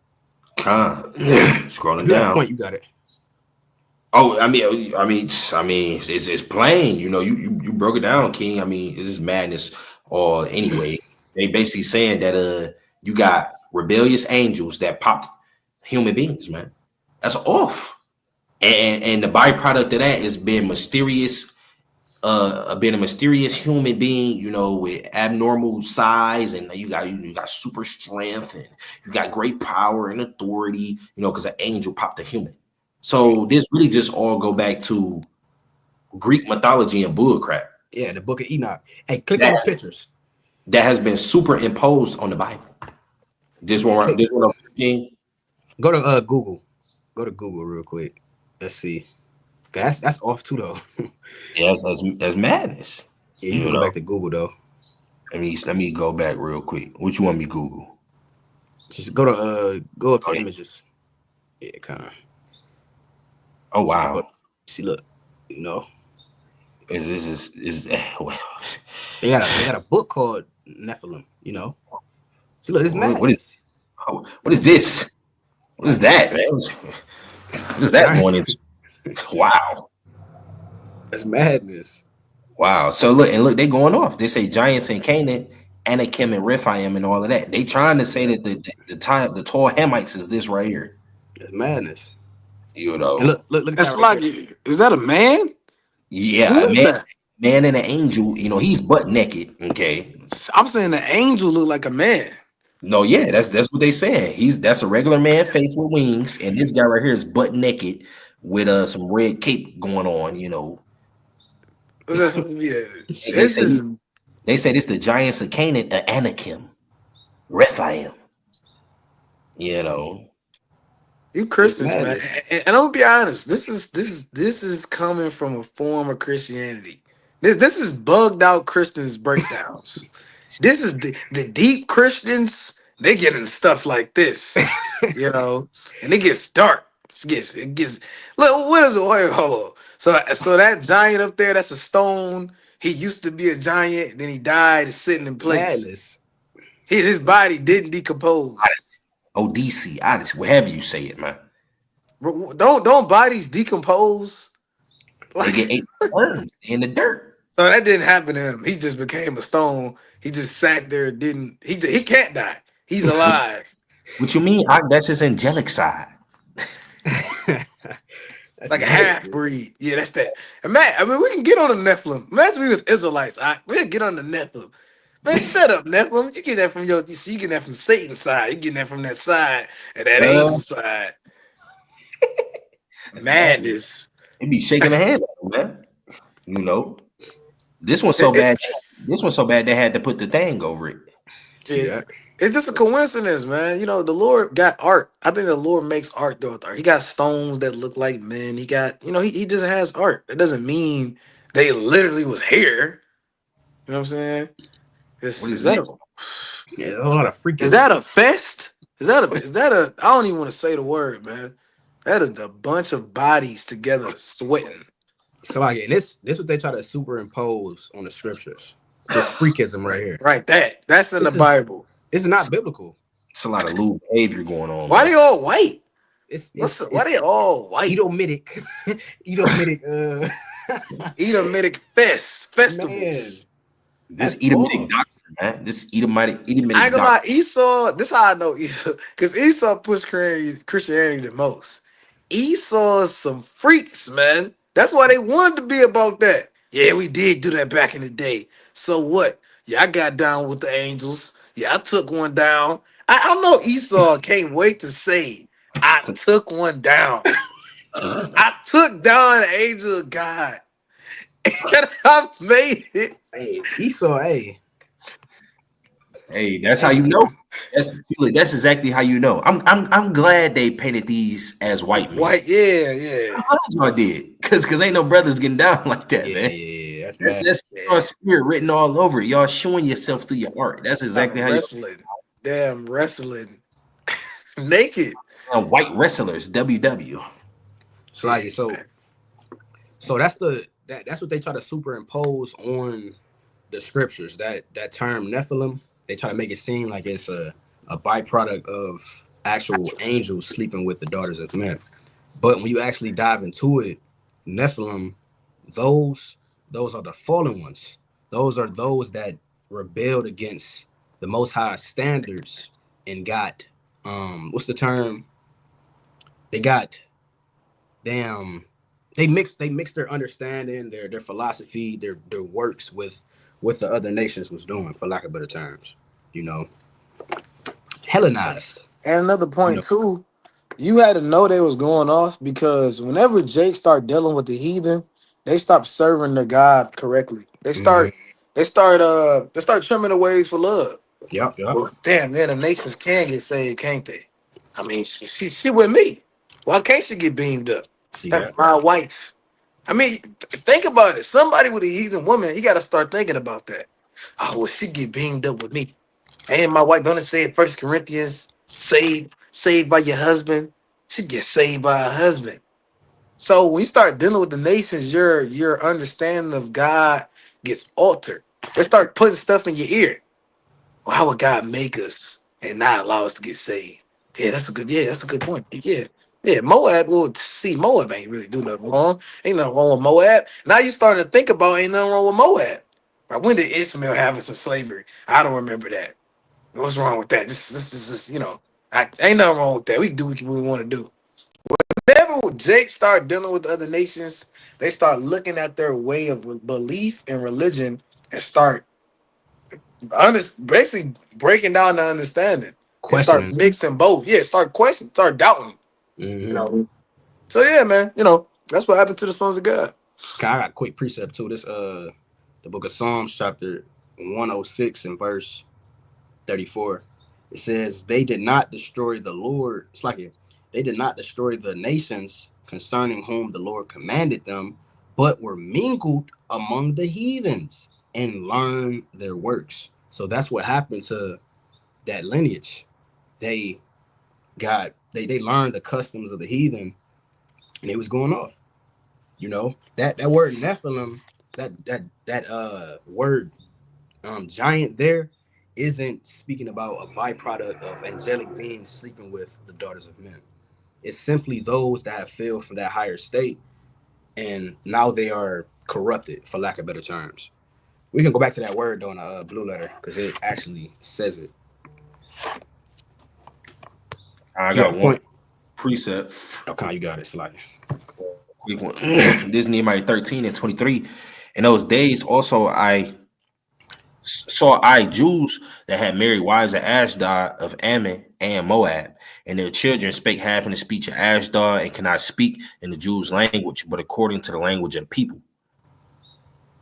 Scrolling down. Point, you got it. Oh, I mean, it's plain. You broke it down, King. I mean, this is madness. Or anyway, they basically saying that you got rebellious angels that popped human beings, man. That's off. And the byproduct of that is being mysterious been a mysterious human being, you know, with abnormal size, and you got super strength, and you got great power and authority, you know, because an angel popped a human. So this really just all go back to Greek mythology and bullcrap. Yeah, the Book of Enoch. Hey, click on the That pictures. that has been superimposed on the Bible. This one, Click. I'm reading, Go to Google. Go to Google real quick. Let's see. That's off too though. yeah, that's madness. Yeah, you You can go know, back to Google though. let me go back real quick. What you want me to Google? Just go to go up to Oh, yeah. images. Yeah, kind of. Oh wow, See, look, you know, is well, they got a book called Nephilim. You know, see, look, it's what madness. what is this? What is that, man? What is that going into? Wow. It's madness. Wow. So look, they going off. They say giants in Canaan, Anakim and Rephaim and all of that. They trying to say that the tall Hamites is this right here. It's madness. You know. And look at That's that right like, there. is that a man? Yeah, Who is that? man and an angel, you know, he's butt naked. Okay. I'm saying the angel look like a man. No, yeah, that's what they saying. That's a regular man face with wings, and this guy right here is butt naked with some red cape going on, you know. Yeah, They this say is they said it's the giants of Canaan, Anakim, Rephaim. You know. you Christians, man. madness. And I'm gonna be honest. This is coming from a form of Christianity. This is bugged out Christians breakdowns. This is the deep Christians. They get into stuff like this, you know, and it gets dark. It gets. Look, what is it? Wait, hold on. So that giant up there, that's a stone. He used to be a giant, then he died, sitting in place. Madness. His body didn't decompose. Odyssey, Odyssey, whatever you say it, man. Don't bodies decompose? They get ate by worms in the dirt. So that didn't happen to him. He just became a stone. He just sat there. He can't die. He's alive. What you mean? That's his angelic side. That's Like a madness. half breed. Yeah, that's that. And man, I mean, we can get on the Nephilim. Imagine we was Israelites. We'll get on the Nephilim. Man, shut up, Nephilim. You get that from you get that from Satan's side. You get that from that side and that angel side. Madness. They be shaking their hands at him, man. You know. This one's so bad. This one's so bad they had to put the thing over it. See that? It's just a coincidence, man. You know, the Lord got art. I think the Lord makes art through art. He got stones that look like men. He got, you know, he just has art. That doesn't mean they literally was here. You know what I'm saying? What is that this? Yeah, a lot of freaking. is that a fest? Is that a I don't even want to say the word, man. That is a bunch of bodies together sweating. So like, and this what they try to superimpose on the scriptures. This freakism right here. Right, that's in This the is- Bible. It's not biblical. It's a lot of lewd behavior going on. Why man. they all white? It's Why they all white? Edomitic, Edomitic. Edomitic festivals. Man. This That's Edomitic off. doctrine, man? This Edomitic I ain't gonna doctrine. lie, Esau. This is how I know Esau, because Esau pushed Christianity the most. Esau is some freaks, man. That's why they wanted to be about that. Yeah, we did do that back in the day. So what? Yeah, I got down with the angels. Yeah, I took one down. I know Esau can't wait to say, I took one down. I took down an angel of God. And I made it. Hey, Esau. Hey, Hey, that's how you know. That's exactly how you know. I'm glad they painted these as white men. White, yeah. I'm glad y'all did, cause ain't no brothers getting down like that, man. yeah. That's your spirit written all over it. Y'all showing yourself through your art. That's exactly how wrestling. Damn wrestling. Naked. white wrestlers, WW. So like so that's that's what they try to superimpose on the scriptures. That term Nephilim, they try to make it seem like it's a byproduct of actual angels sleeping with the daughters of men. But when you actually dive into it, Nephilim, those are the fallen ones. Those are those that rebelled against the Most High standards and got what's the term? They got they mix their understanding, their philosophy, their works with what the other nations was doing, for lack of better terms. You know, Hellenized. And another You point know, too, you had to know they was going off because whenever Jake start dealing with the heathen, they stop serving the God correctly. mhm. They start trimming the ways for love. Yep. Well, damn, man, the nations can get saved, can't they? I mean, she with me. Why can't she get beamed up? See That's that? my wife. I mean, think about it. Somebody with a heathen woman, he got to start thinking about that. Oh, well, she get beamed up with me. And my wife, don't it say in First Corinthians, saved by your husband? She gets saved by her husband. So when you start dealing with the nations, your understanding of God gets altered. They start putting stuff in your ear. Well, how would God make us and not allow us to get saved? That's a good point. Yeah. Yeah, Moab, well, see, Moab ain't really do nothing wrong. Ain't nothing wrong with Moab. Now you starting to think about ain't nothing wrong with Moab. Right? When did Ishmael have us in slavery? I don't remember that. What's wrong with that? This is just, ain't nothing wrong with that. We can do what we want to do. Whenever Jake start dealing with the other nations, they start looking at their way of belief and religion and start basically breaking down the understanding and start Questioning. mixing both. Yeah, start questioning, start doubting. You Mm-hmm. know. So yeah, man, that's what happened to the sons of God. I got a quick precept too. This the book of Psalms, chapter 106 and verse 34. It says, "They did not destroy the Lord." It's like it. They did not destroy the nations concerning whom the Lord commanded them, but were mingled among the heathens and learned their works. So that's what happened to that lineage. They they learned the customs of the heathen, and it was going off. You know, that word Nephilim, that word giant there isn't speaking about a byproduct of angelic beings sleeping with the daughters of men. It's simply those that have failed from that higher state, and now they are corrupted, for lack of better terms. We can go back to that word though in a blue letter because it actually says it. I You got got a one point? precept. Okay, you got it. Slide. Quick one. This is Nehemiah 13 and 23. In those days also I saw Jews that had married wives of Ashdod, of Ammon, and Moab, and their children spake half in the speech of Ashdod, and cannot speak in the Jews' language, but according to the language of people,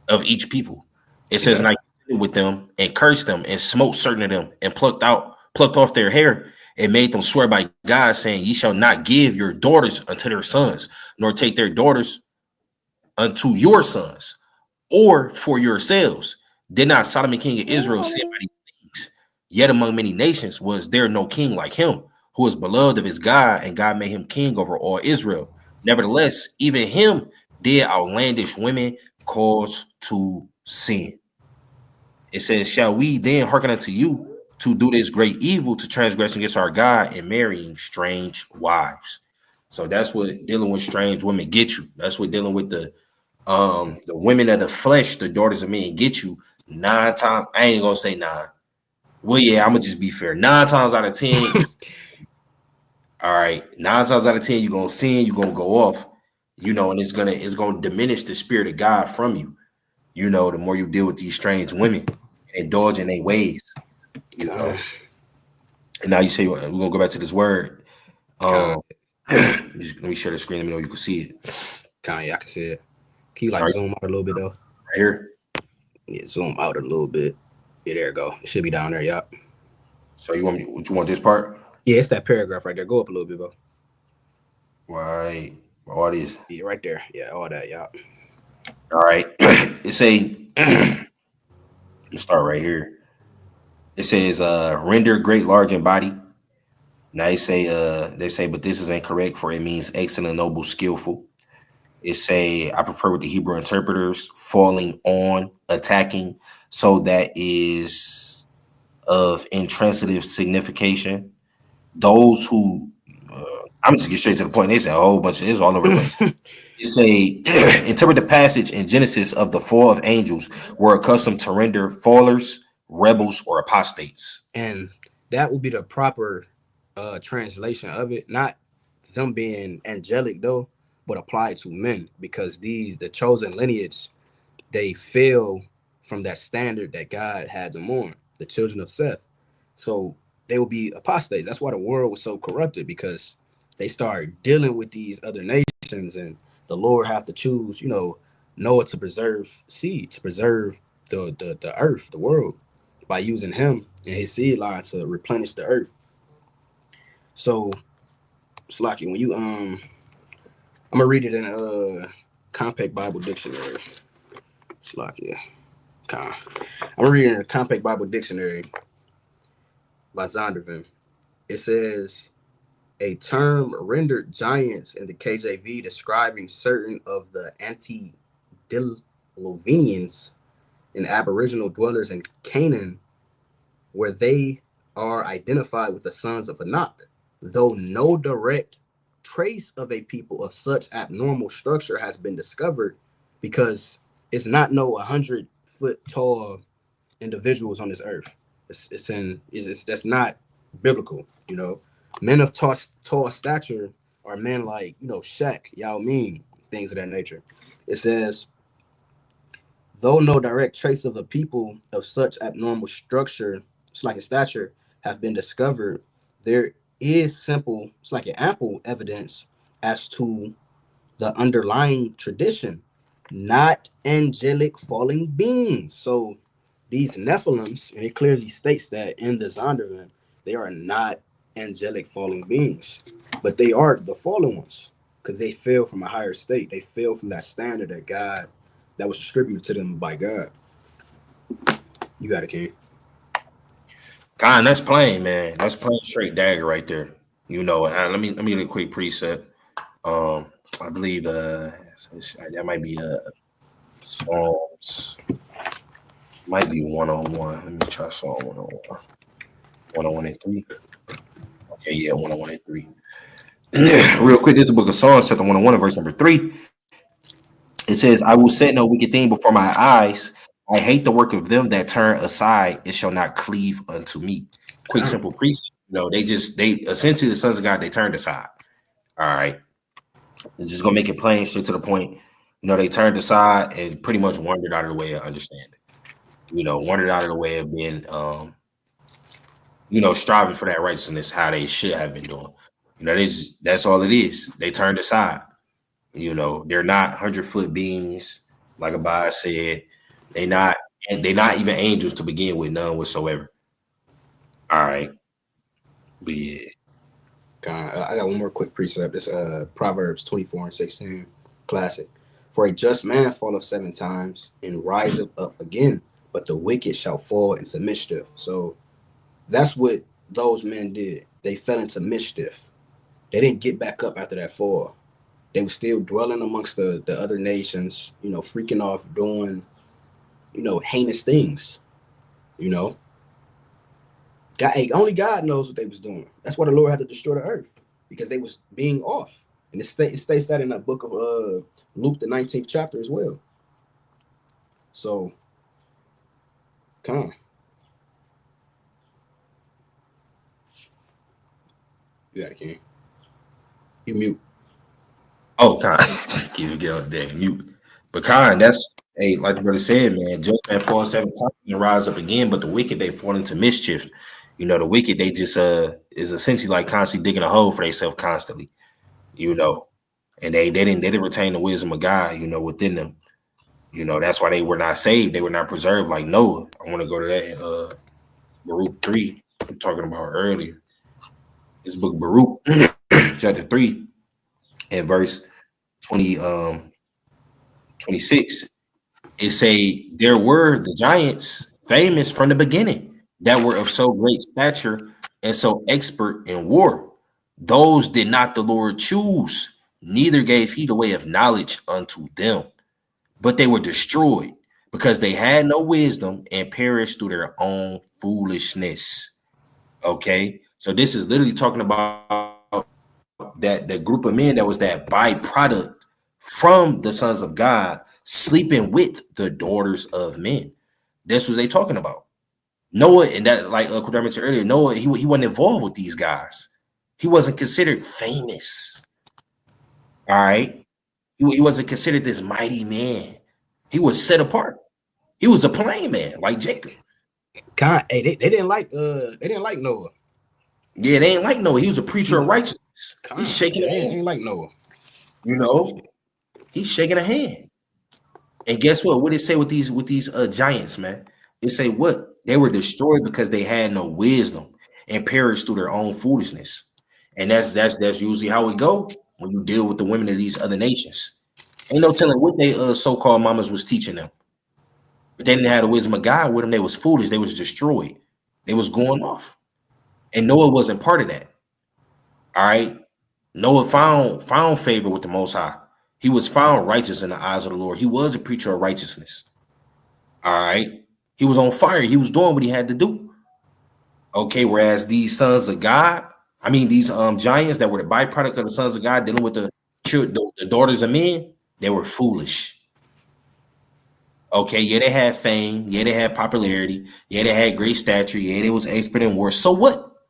of each people. It See says, and that? I contended with them and cursed them and smote certain of them and plucked off their hair and made them swear by God, saying, ye shall not give your daughters unto their sons, nor take their daughters unto your sons, or for yourselves. Did not Solomon king of Israel say by these things? Yet among many nations was there no king like him, who was beloved of his God, and God made him king over all Israel. Nevertheless, even him did outlandish women cause to sin. It says, shall we then hearken unto you to do this great evil, to transgress against our God and marrying strange wives? So that's what dealing with strange women get you. That's what dealing with the women of the flesh, the daughters of men, get you 9 times. I ain't gonna say 9. Well, yeah, I'm gonna just be fair. 9 times out of 10, all right, 9 times out of 10, you're gonna sin, you're gonna go off, and it's gonna diminish the spirit of God from you. The more you deal with these strange women and indulge in their ways, Con, And now you say we're gonna go back to this word. con, Let me share the screen. Let me know you can see it. yeah, I can see it. Can you All like right, zoom out a little bit though? right here. Yeah, zoom out a little bit. Yeah, there you go. It should be down there. Yep. So you want this part? Yeah, it's that paragraph right there. Go up a little bit, bro. Right. All these. Yeah, right there. Yeah, all that. Yep. All right. It say let's start right here. It says render great, large, and body. Now they say, but this is incorrect, for it means excellent, noble, skillful. It say I prefer with the Hebrew interpreters, falling on, attacking. So that is of intransitive signification. Those who I'm just get straight to the point. They say a whole bunch of this all over the place. It say interpret the passage in Genesis of the fall of angels were accustomed to render fallers, rebels, or apostates. And that would be the proper translation of it. Not them being angelic though, but apply it to men, because the chosen lineage, they fell from that standard that God had them on, the children of Seth. So they will be apostates. That's why the world was so corrupted, because they started dealing with these other nations, and the Lord have to choose, Noah to preserve seed, to preserve the earth, the world, by using him and his seed line to replenish the earth. So, Slocky, when you I'm gonna read it in Compact Bible Dictionary. Slocky, I'm gonna read it in a Compact Bible Dictionary by Zondervan. It says, a term rendered giants in the KJV describing certain of the antediluvians and aboriginal dwellers in Canaan, where they are identified with the sons of Anak, though no direct trace of a people of such abnormal structure has been discovered, because it's not no 100-foot tall individuals on this earth. That's not biblical. Men of tall stature are men like Shaq, Yao Ming, things of that nature. It says, though no direct trace of a people of such abnormal structure, it's like a stature, have been discovered, there is ample evidence as to the underlying tradition, not angelic falling beings. So these Nephilims, and it clearly states that in the Zondervan, they are not angelic falling beings, but they are the fallen ones, because they fell from a higher state. They fell from that standard that was distributed to them by God. You got it, King. God, that's plain, man. That's plain straight dagger right there. Let me get a quick preset. I believe that might be Psalms. Might be 101. Let me try Psalm 101. 101 and 3. Okay, yeah, 101 and 3. Real quick, this is the book of Psalms, chapter 101, verse number 3. It says, I will set no wicked thing before my eyes. I hate the work of them that turn aside. It shall not cleave unto me. Quick, simple precept. They essentially, the sons of God, they turned aside. All right. I'm just going to make it plain, straight to the point. They turned aside and pretty much wandered out of the way of understanding. Wandered out of the way of being, striving for that righteousness, how they should have been doing. That's all it is. They turned aside. They're not 100-foot beings, like Abba said. They're not even angels to begin with, none whatsoever. All right. But yeah. I got one more quick precept. This Proverbs 24:16, classic. For a just man falleth 7 times and riseth up again, but the wicked shall fall into mischief. So that's what those men did. They fell into mischief. They didn't get back up after that fall. They were still dwelling amongst the other nations, freaking off, doing, heinous things. Only God knows what they was doing. That's why the Lord had to destroy the earth, because they was being off. And it states that in that book of Luke, the 19th chapter as well. So, come on. You got it, King. You mute. Oh, Khan. Get out there, mute. But Khan, that's like the brother said, man, just man fall 7 times and rise up again, but the wicked, they fall into mischief. The wicked, they just is essentially like constantly digging a hole for themselves constantly, and they didn't retain the wisdom of God, within them. That's why they were not saved. They were not preserved like Noah. I want to go to that Baruch 3 I'm talking about earlier. This book Baruch chapter 3 and verse 26. It say, there were the giants famous from the beginning, that were of so great stature and so expert in war. Those did not the Lord choose, neither gave he the way of knowledge unto them. But they were destroyed, because they had no wisdom and perished through their own foolishness. Okay, so this is literally talking about that the group of men that was that byproduct from the sons of God sleeping with the daughters of men. That's what they talking about. Noah, and that, like Kodar mentioned earlier, Noah, he wasn't involved with these guys. He wasn't considered famous. All right. He wasn't considered this mighty man. He was set apart. He was a plain man like Jacob. Hey, they didn't like Noah. Yeah, they ain't like Noah. He was a preacher of righteousness. He's shaking a They hand. ain't like Noah. You know, he's shaking a hand. And guess what? What did it say with these giants, man? It say what? They were destroyed because they had no wisdom and perished through their own foolishness. And that's usually how it go when you deal with the women of these other nations. Ain't no telling what they so-called mamas was teaching them. But they didn't have the wisdom of God with them. They was foolish. They was destroyed. They was going off. And Noah wasn't part of that. All right. Noah found favor with the Most High. He was found righteous in the eyes of the Lord. He was a preacher of righteousness. All right. He was on fire. He was doing what he had to do. Okay. Whereas these sons of God, I mean, these giants that were the byproduct of the sons of God dealing with the daughters of men, they were foolish. Okay, yeah, they had fame. Yeah, they had popularity. Yeah, they had great stature. Yeah, they was expert in war. So what?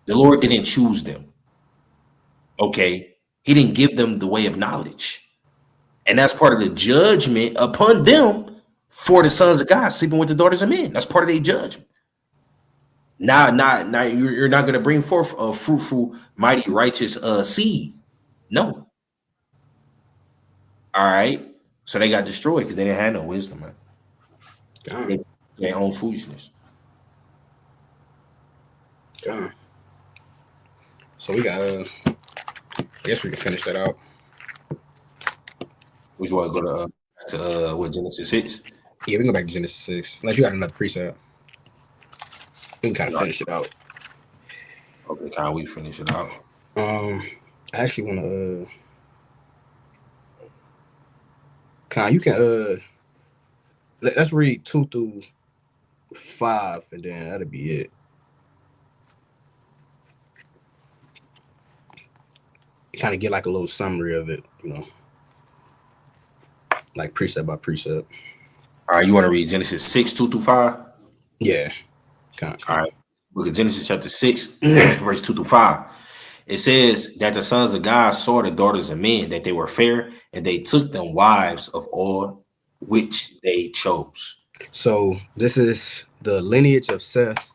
The Lord didn't choose them. Okay, he didn't give them the way of knowledge. And that's part of the judgment upon them for the sons of God sleeping with the daughters of men. That's part of their judgment. Now, you're not going to bring forth a fruitful, mighty, righteous seed. No. All right. So they got destroyed because they didn't have no wisdom, man. Their own foolishness. So we got I guess we can finish that out. Which one? Go to what, Genesis 6? Yeah, we can go back to Genesis 6. Unless you got another precept. We can kind of finish it out. Okay, can we finish it out? I actually want to you can let's read 2 through 5 and then that'll be it. Kind of get like a little summary of it, you know, like precept by precept. All right, you want to read Genesis 6, 2 through 5? Yeah. All right. Look at Genesis chapter 6, verse 2 through 5. It says that the sons of God saw the daughters of men, that they were fair, and they took them wives of all which they chose. So this is the lineage of Seth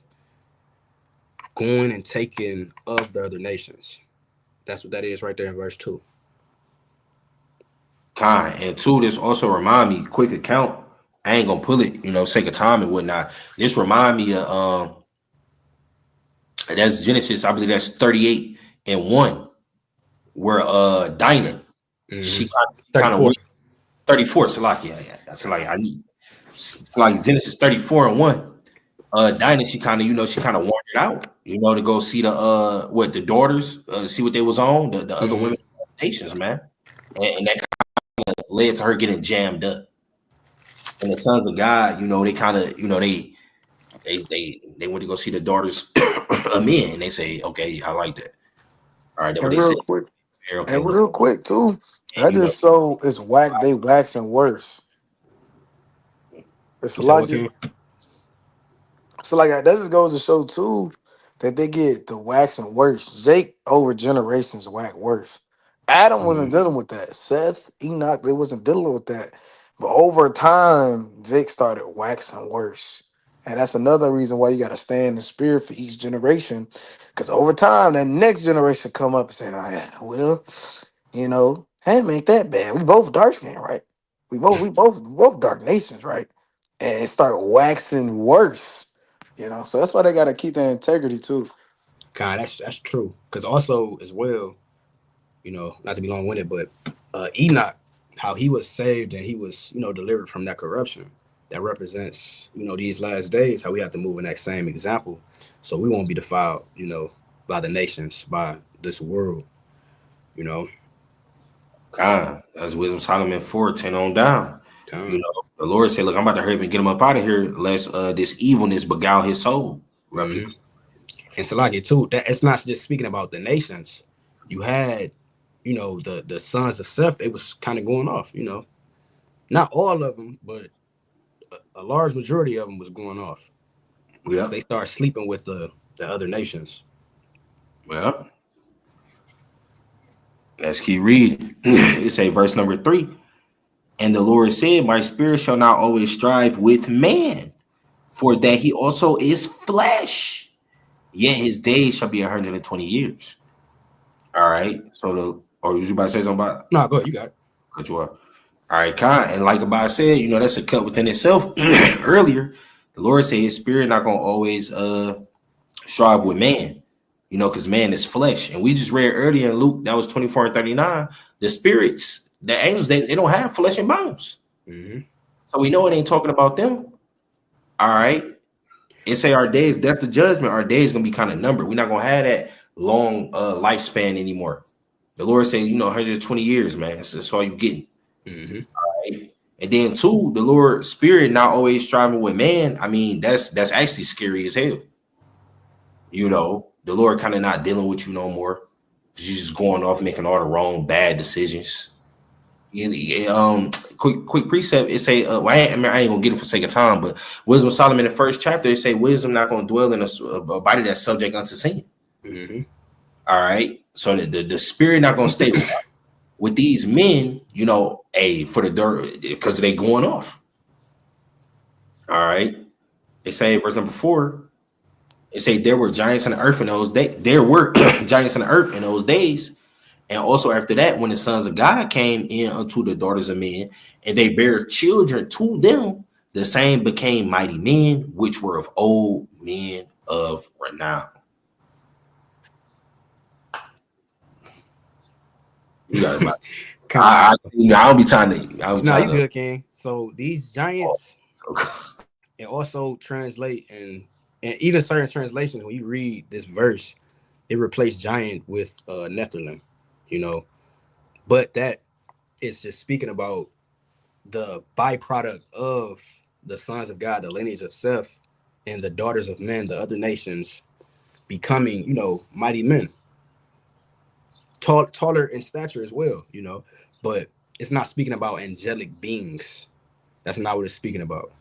going and taking of the other nations. That's what that is right there in verse 2. And 2, this also remind me, quick account. I ain't gonna pull it, sake of time and whatnot. This remind me of that's Genesis, I believe that's 38 and 1, where Dinah, she kind of 34. So like, yeah, that's like I need. It's like Genesis 34 and 1. Dinah, she kind of wandered out, to go see the daughters, see what they was on, the other women nations, man, and that kind of led to her getting jammed up. And the sons of God, they kind of, they went to go see the daughters of men, and they say, okay, I like that. All right, real quick too. That just so it's whack. They waxing worse. It's like so like that just goes to show too that they get the waxing worse. Jake over generations whack worse. Adam wasn't dealing with that. Seth, Enoch, they wasn't dealing with that. But over time, Jake started waxing worse. And that's another reason why you got to stay in the spirit for each generation. Because over time, that next generation come up and say, oh, yeah, well, hey, it ain't that bad. We both dark skinned, right? We both dark nations, right? And it start waxing worse. So that's why they got to keep that integrity too. God, that's true. Because also as well, not to be long-winded, but Enoch, how he was saved and he was, delivered from that corruption. That represents, these last days, how we have to move in that same example. So we won't be defiled, by the nations, by this world, God, that's Wisdom Solomon 4:10 on down. The Lord said, look, I'm about to hurry up and get him up out of here, lest this evilness beguile his soul. And so like it too, that it's not just speaking about the nations. You had, the sons of Seth, they was kind of going off, not all of them, but a large majority of them was going off. Yeah, they started sleeping with the other nations. Well, Let's keep reading. It say verse number 3. And the Lord said, my spirit shall not always strive with man, for that he also is flesh. Yet his days shall be 120 years. All right. So or was you about to say something about? No, go ahead. You got it. Cut you up. All right, Khan. And like Abba said, that's a cut within itself. Earlier, the Lord said his spirit not gonna always strive with man, because man is flesh. And we just read earlier in Luke, that was 24 and 39, the spirits, the angels, they don't have flesh and bones. Mm-hmm. So we know it ain't talking about them. All right. It say our days, that's the judgment. Our days gonna be kind of numbered. We're not gonna have that long lifespan anymore. The Lord said, 120 years, man. That's all you getting. Mm-hmm. All right. And then two, the Lord's spirit not always striving with man. I mean, that's actually scary as hell. The Lord kind of not dealing with you no more. You're just going off making all the wrong, bad decisions. Quick precept. It say, I ain't gonna get it for sake of time, but Wisdom of Solomon in the first chapter, it say wisdom not gonna dwell in a body that's subject unto sin. Mm-hmm. All right. So the spirit not gonna stay with these men, for the dirt, because they going off. All right. It say verse number 4. It say there were giants in the earth in those days. There were giants in the earth in those days. And also after that, when the sons of God came in unto the daughters of men, and they bare children to them, the same became mighty men, which were of old, men of renown. You got it. I don't be trying to. No, you good, King. So these giants, it also translate and even certain translations, when you read this verse, it replaced giant with Nephilim, but that is just speaking about the byproduct of the sons of God, the lineage of Seth, and the daughters of men, the other nations, becoming, mighty men, taller in stature as well, but it's not speaking about angelic beings. That's not what it's speaking about.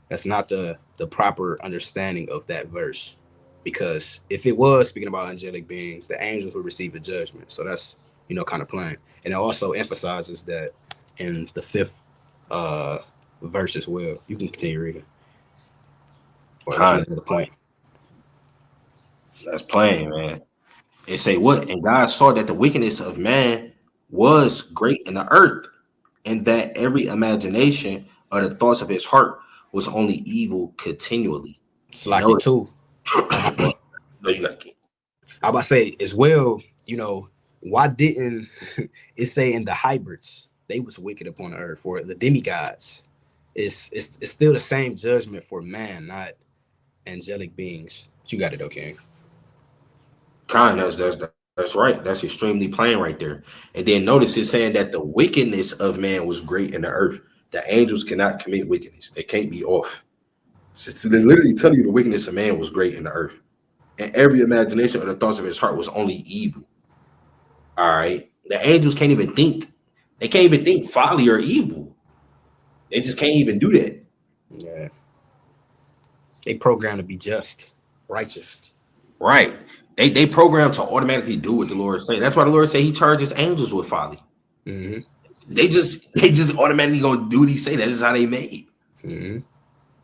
That's not the proper understanding of that verse, because if it was speaking about angelic beings, the angels would receive a judgment. So that's, kind of plain. And it also emphasizes that in the 5th verse as well. You can continue reading. The point. That's plain, man. It say what? And God saw that the wickedness of man was great in the earth, and that every imagination of the thoughts of his heart was only evil continually. It's like it too. No, you gotta get. I about to say as well, why didn't it say in the hybrids they was wicked upon the earth, for the demigods? It's still the same judgment for man, not angelic beings. But you got it, okay? That's right. That's extremely plain right there. And then notice it's saying that the wickedness of man was great in the earth. The angels cannot commit wickedness. They can't be off. So they literally tell you the wickedness of man was great in the earth. And every imagination of the thoughts of his heart was only evil. All right. The angels can't even think. They can't even think folly or evil. They just can't even do that. Yeah. They programmed to be just, righteous. Right. They programmed to automatically do what the Lord say. That's why the Lord say he charges angels with folly. Mm-hmm. They just automatically gonna do what he say. That's just how they made. Mm-hmm.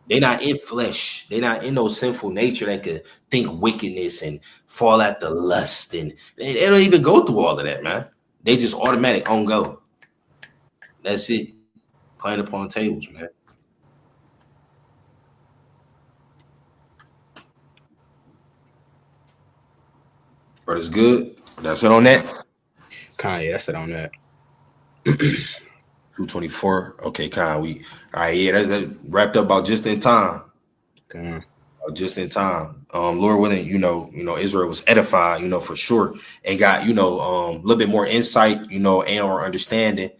They not in flesh. They not in no sinful nature that could think wickedness and fall at the lust, and they don't even go through all of that, man. They just automatic on go. That's it. Playing upon tables, man. But it's good. That's it on that. Kanye, that's it on that. 224. Okay, Con. All right, yeah, that's wrapped up about just in time. Okay. Just in time. Lord willing, Israel was edified, for sure, and got, a little bit more insight, and or understanding,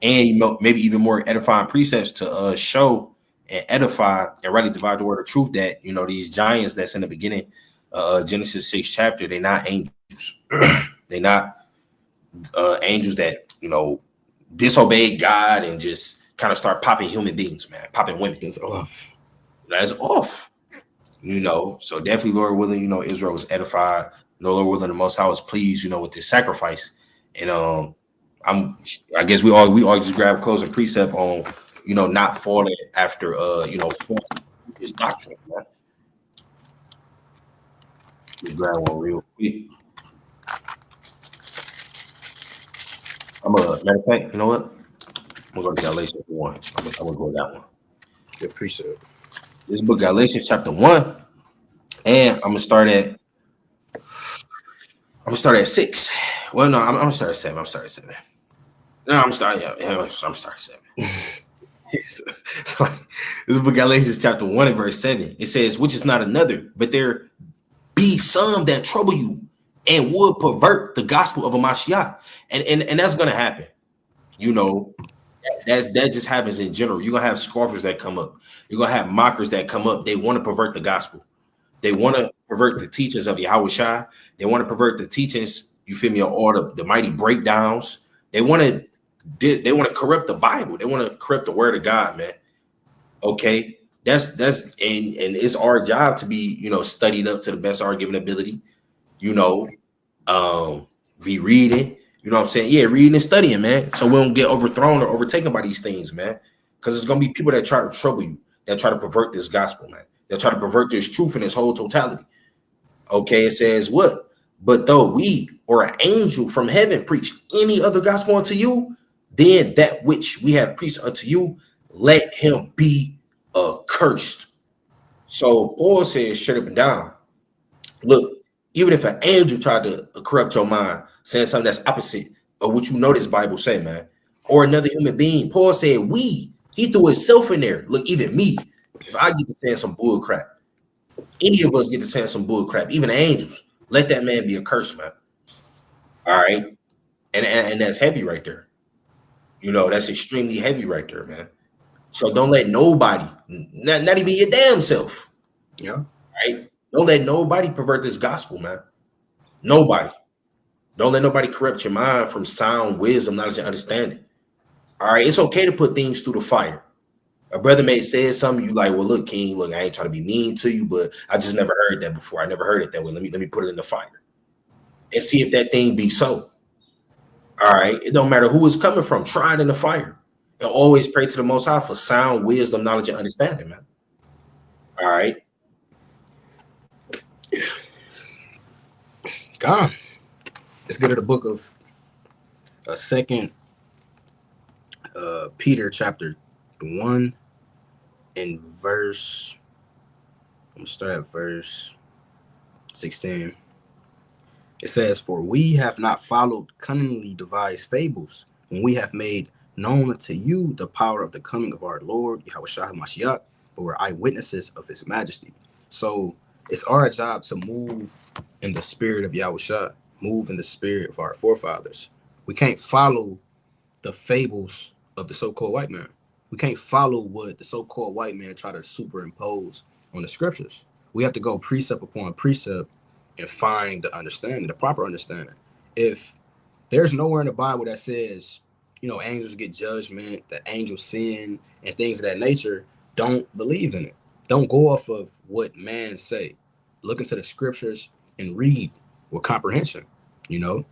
and maybe even more edifying precepts to show and edify and rightly divide the word of truth that, these giants that's in the beginning, Genesis 6 chapter, they're not angels. They're not angels that, disobey God and just kind of start popping human beings, man, popping women. That's off. That's off. So definitely, Lord willing, Israel was edified. Lord willing, the Most High was pleased, with this sacrifice. And I guess we all just grab closing precept on, not falling after false religious doctrine, man. Just grab one real quick. Matter of fact, you know what? I'm gonna go to Galatians 1. I'm gonna go to that one. Good precept. This book, Galatians chapter 1, and I'm gonna start at 6. Well, no, I'm gonna start at 7. I'm starting at 7. No, I'm starting at 7. So, this book, Galatians chapter 1 and verse 7. It says, which is not another, but there be some that trouble you and would pervert the gospel of a Mashiach. And that's gonna happen. That just happens in general. You're gonna have scoffers that come up. You're gonna have mockers that come up. They want to pervert the gospel. They want to pervert the teachings of Yahushua. They want to pervert the teachings, you feel me, of all the mighty breakdowns. They want to corrupt the Bible. They want to corrupt the word of God, man. Okay. That's and it's our job to be, studied up to the best of our given ability. Be reading, you know what I'm saying? Yeah, reading and studying, man. So we don't get overthrown or overtaken by these things, man. Because it's gonna be people that try to trouble you, that try to pervert this gospel, man. That try to pervert this truth in its whole totality. Okay, it says what? But though we or an angel from heaven preach any other gospel unto you, then that which we have preached unto you, let him be accursed. So Paul says straight up and down, look, even if an angel tried to corrupt your mind, saying something that's opposite of what you know this Bible say, man, or another human being, Paul said he threw himself in there. Look, even me, if I get to saying some bull crap, any of us get to saying some bull crap, even the angels, let that man be accursed, man. All right. And that's heavy right there. That's extremely heavy right there, man. So don't let nobody, not even your damn self. Yeah. Right? Don't let nobody pervert this gospel, man. Nobody. Don't let nobody corrupt your mind from sound wisdom, knowledge, and understanding. All right. It's okay to put things through the fire. A brother may say something, you like, well, look, King, look, I ain't trying to be mean to you, but I just never heard that before. I never heard it that way. Let me put it in the fire and see if that thing be so. All right. It don't matter who it's coming from. Try it in the fire. And always pray to the Most High for sound wisdom, knowledge, and understanding, man. All right. God. Let's go to the book of Second Peter chapter 1 and verse. I'm gonna start at verse 16. It says, for we have not followed cunningly devised fables, when we have made known to you the power of the coming of our Lord Yahushua HaMashiach, but we're eyewitnesses of his majesty. So it's our job to move in the spirit of Yahushua, move in the spirit of our forefathers. We can't follow the fables of the so-called white man. We can't follow what the so-called white man try to superimpose on the scriptures. We have to go precept upon precept and find the understanding, the proper understanding. If there's nowhere in the Bible that says, angels get judgment, that angels sin, and things of that nature, don't believe in it. Don't go off of what man say. Look into the scriptures and read with comprehension, and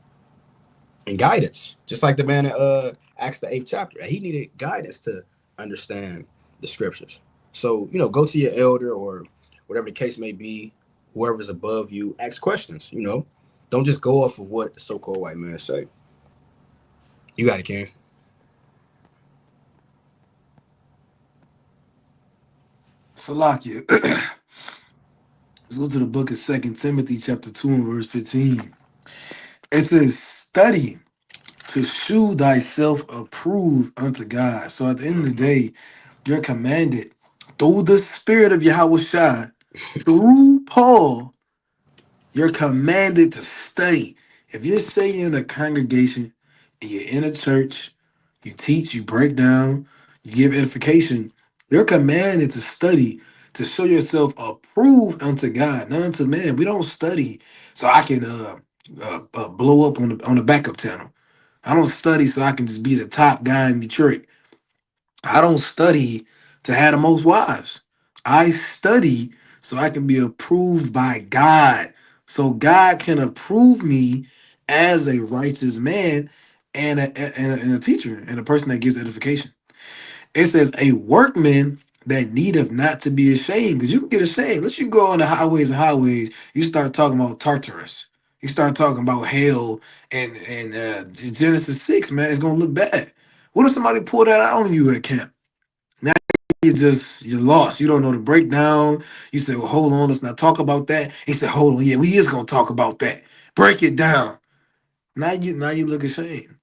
guidance. Just like the man in Acts the 8th chapter. He needed guidance to understand the scriptures. So, go to your elder or whatever the case may be, whoever's above you, ask questions, Don't just go off of what the so-called white man say. You got it, Ken. Salakia. Let's go to the book of 2 Timothy chapter 2 and verse 15. It says, study to shew thyself approved unto God. So at the end of the day, you're commanded through the spirit of Yahushua, through Paul, you're commanded to study. If you're saying in a congregation and you're in a church, you teach, you break down, you give edification, you're commanded to study to show yourself approved unto God, not unto man. We don't study so I can blow up on the backup channel. I don't study so I can just be the top guy in Detroit. I don't study to have the most wives. I study so I can be approved by God. So God can approve me as a righteous man and a teacher and a person that gives edification. It says a workman that needeth not to be ashamed, because you can get ashamed. Let's you go on the highways, you start talking about Tartarus. You start talking about hell and Genesis 6, man, it's gonna look bad. What if somebody pull that out on you at camp? Now you're lost. You don't know the breakdown. You say, well, hold on, let's not talk about that. He said, hold on, yeah, we is gonna talk about that. Break it down. Now you look ashamed.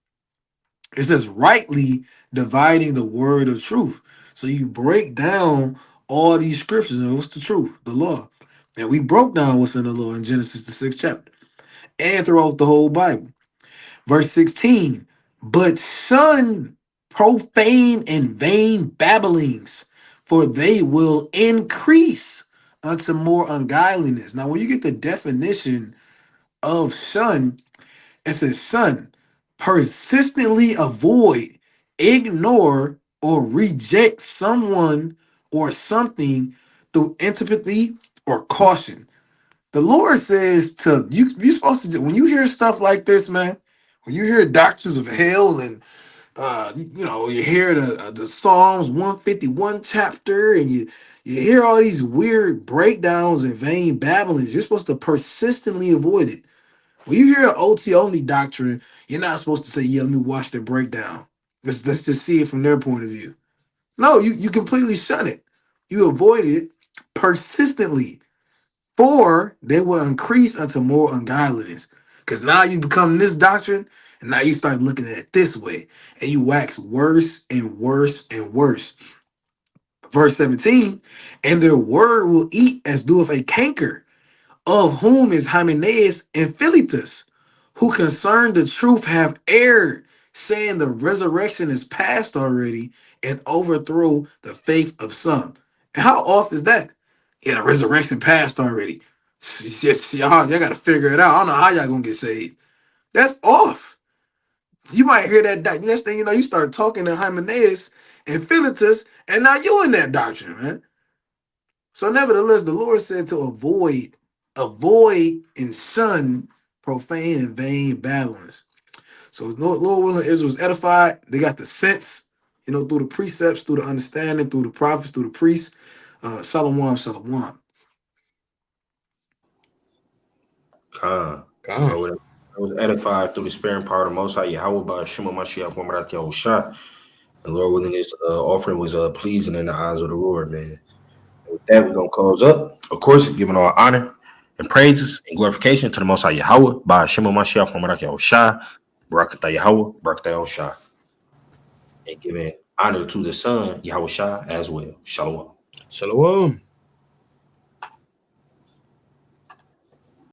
It says rightly dividing the word of truth. So you break down all these scriptures and what's the truth? The law. And we broke down what's in the law in Genesis, the 6th chapter, and throughout the whole Bible. Verse 16, but shun profane and vain babblings, for they will increase unto more ungodliness. Now, when you get the definition of shun, it says shun, persistently avoid, ignore, or reject someone or something through antipathy or caution. The Lord says to you, you're supposed to do, when you hear stuff like this, man, when you hear doctrines of hell and you hear the Psalms 151 chapter and you hear all these weird breakdowns and vain babblings, you're supposed to persistently avoid it. When you hear an OT only doctrine, you're not supposed to say, yeah, let me watch their breakdown. Let's just see it from their point of view. No, you completely shun it. You avoid it persistently, for they will increase unto more ungodliness. Because now you become this doctrine, and now you start looking at it this way, and you wax worse and worse and worse. Verse 17, and their word will eat as doeth a canker, of whom is Hymenaeus and Philetus, who concern the truth have erred, saying the resurrection is past already, and overthrow the faith of some. And how off is that? Yeah, the resurrection passed already. Yes, y'all got to figure it out. I don't know how y'all gonna get saved. That's off. You might hear that. Next thing you know, you start talking to Hymenaeus and Philetus, and now you in that doctrine, man. So nevertheless, the Lord said to avoid and shun profane and vain babblings. So Lord willing, Israel's edified. They got the sense, through the precepts, through the understanding, through the prophets, through the priests. Shalom, shalom. Khan. God. I was edified through the sparing power of the Most High Yahweh by Shema Mashiach Wamarak Yahushua. And Lord willing, this offering was pleasing in the eyes of the Lord, man. And with that, we're going to close up. Of course, giving all honor and praises and glorification to the Most High Yahweh by Shema Mashiach Wamarak Yahushua, Barakatah Yahweh, Barakatah Yahushua. And giving honor to the Son, Yahushua, as well. Shalom. Shalom.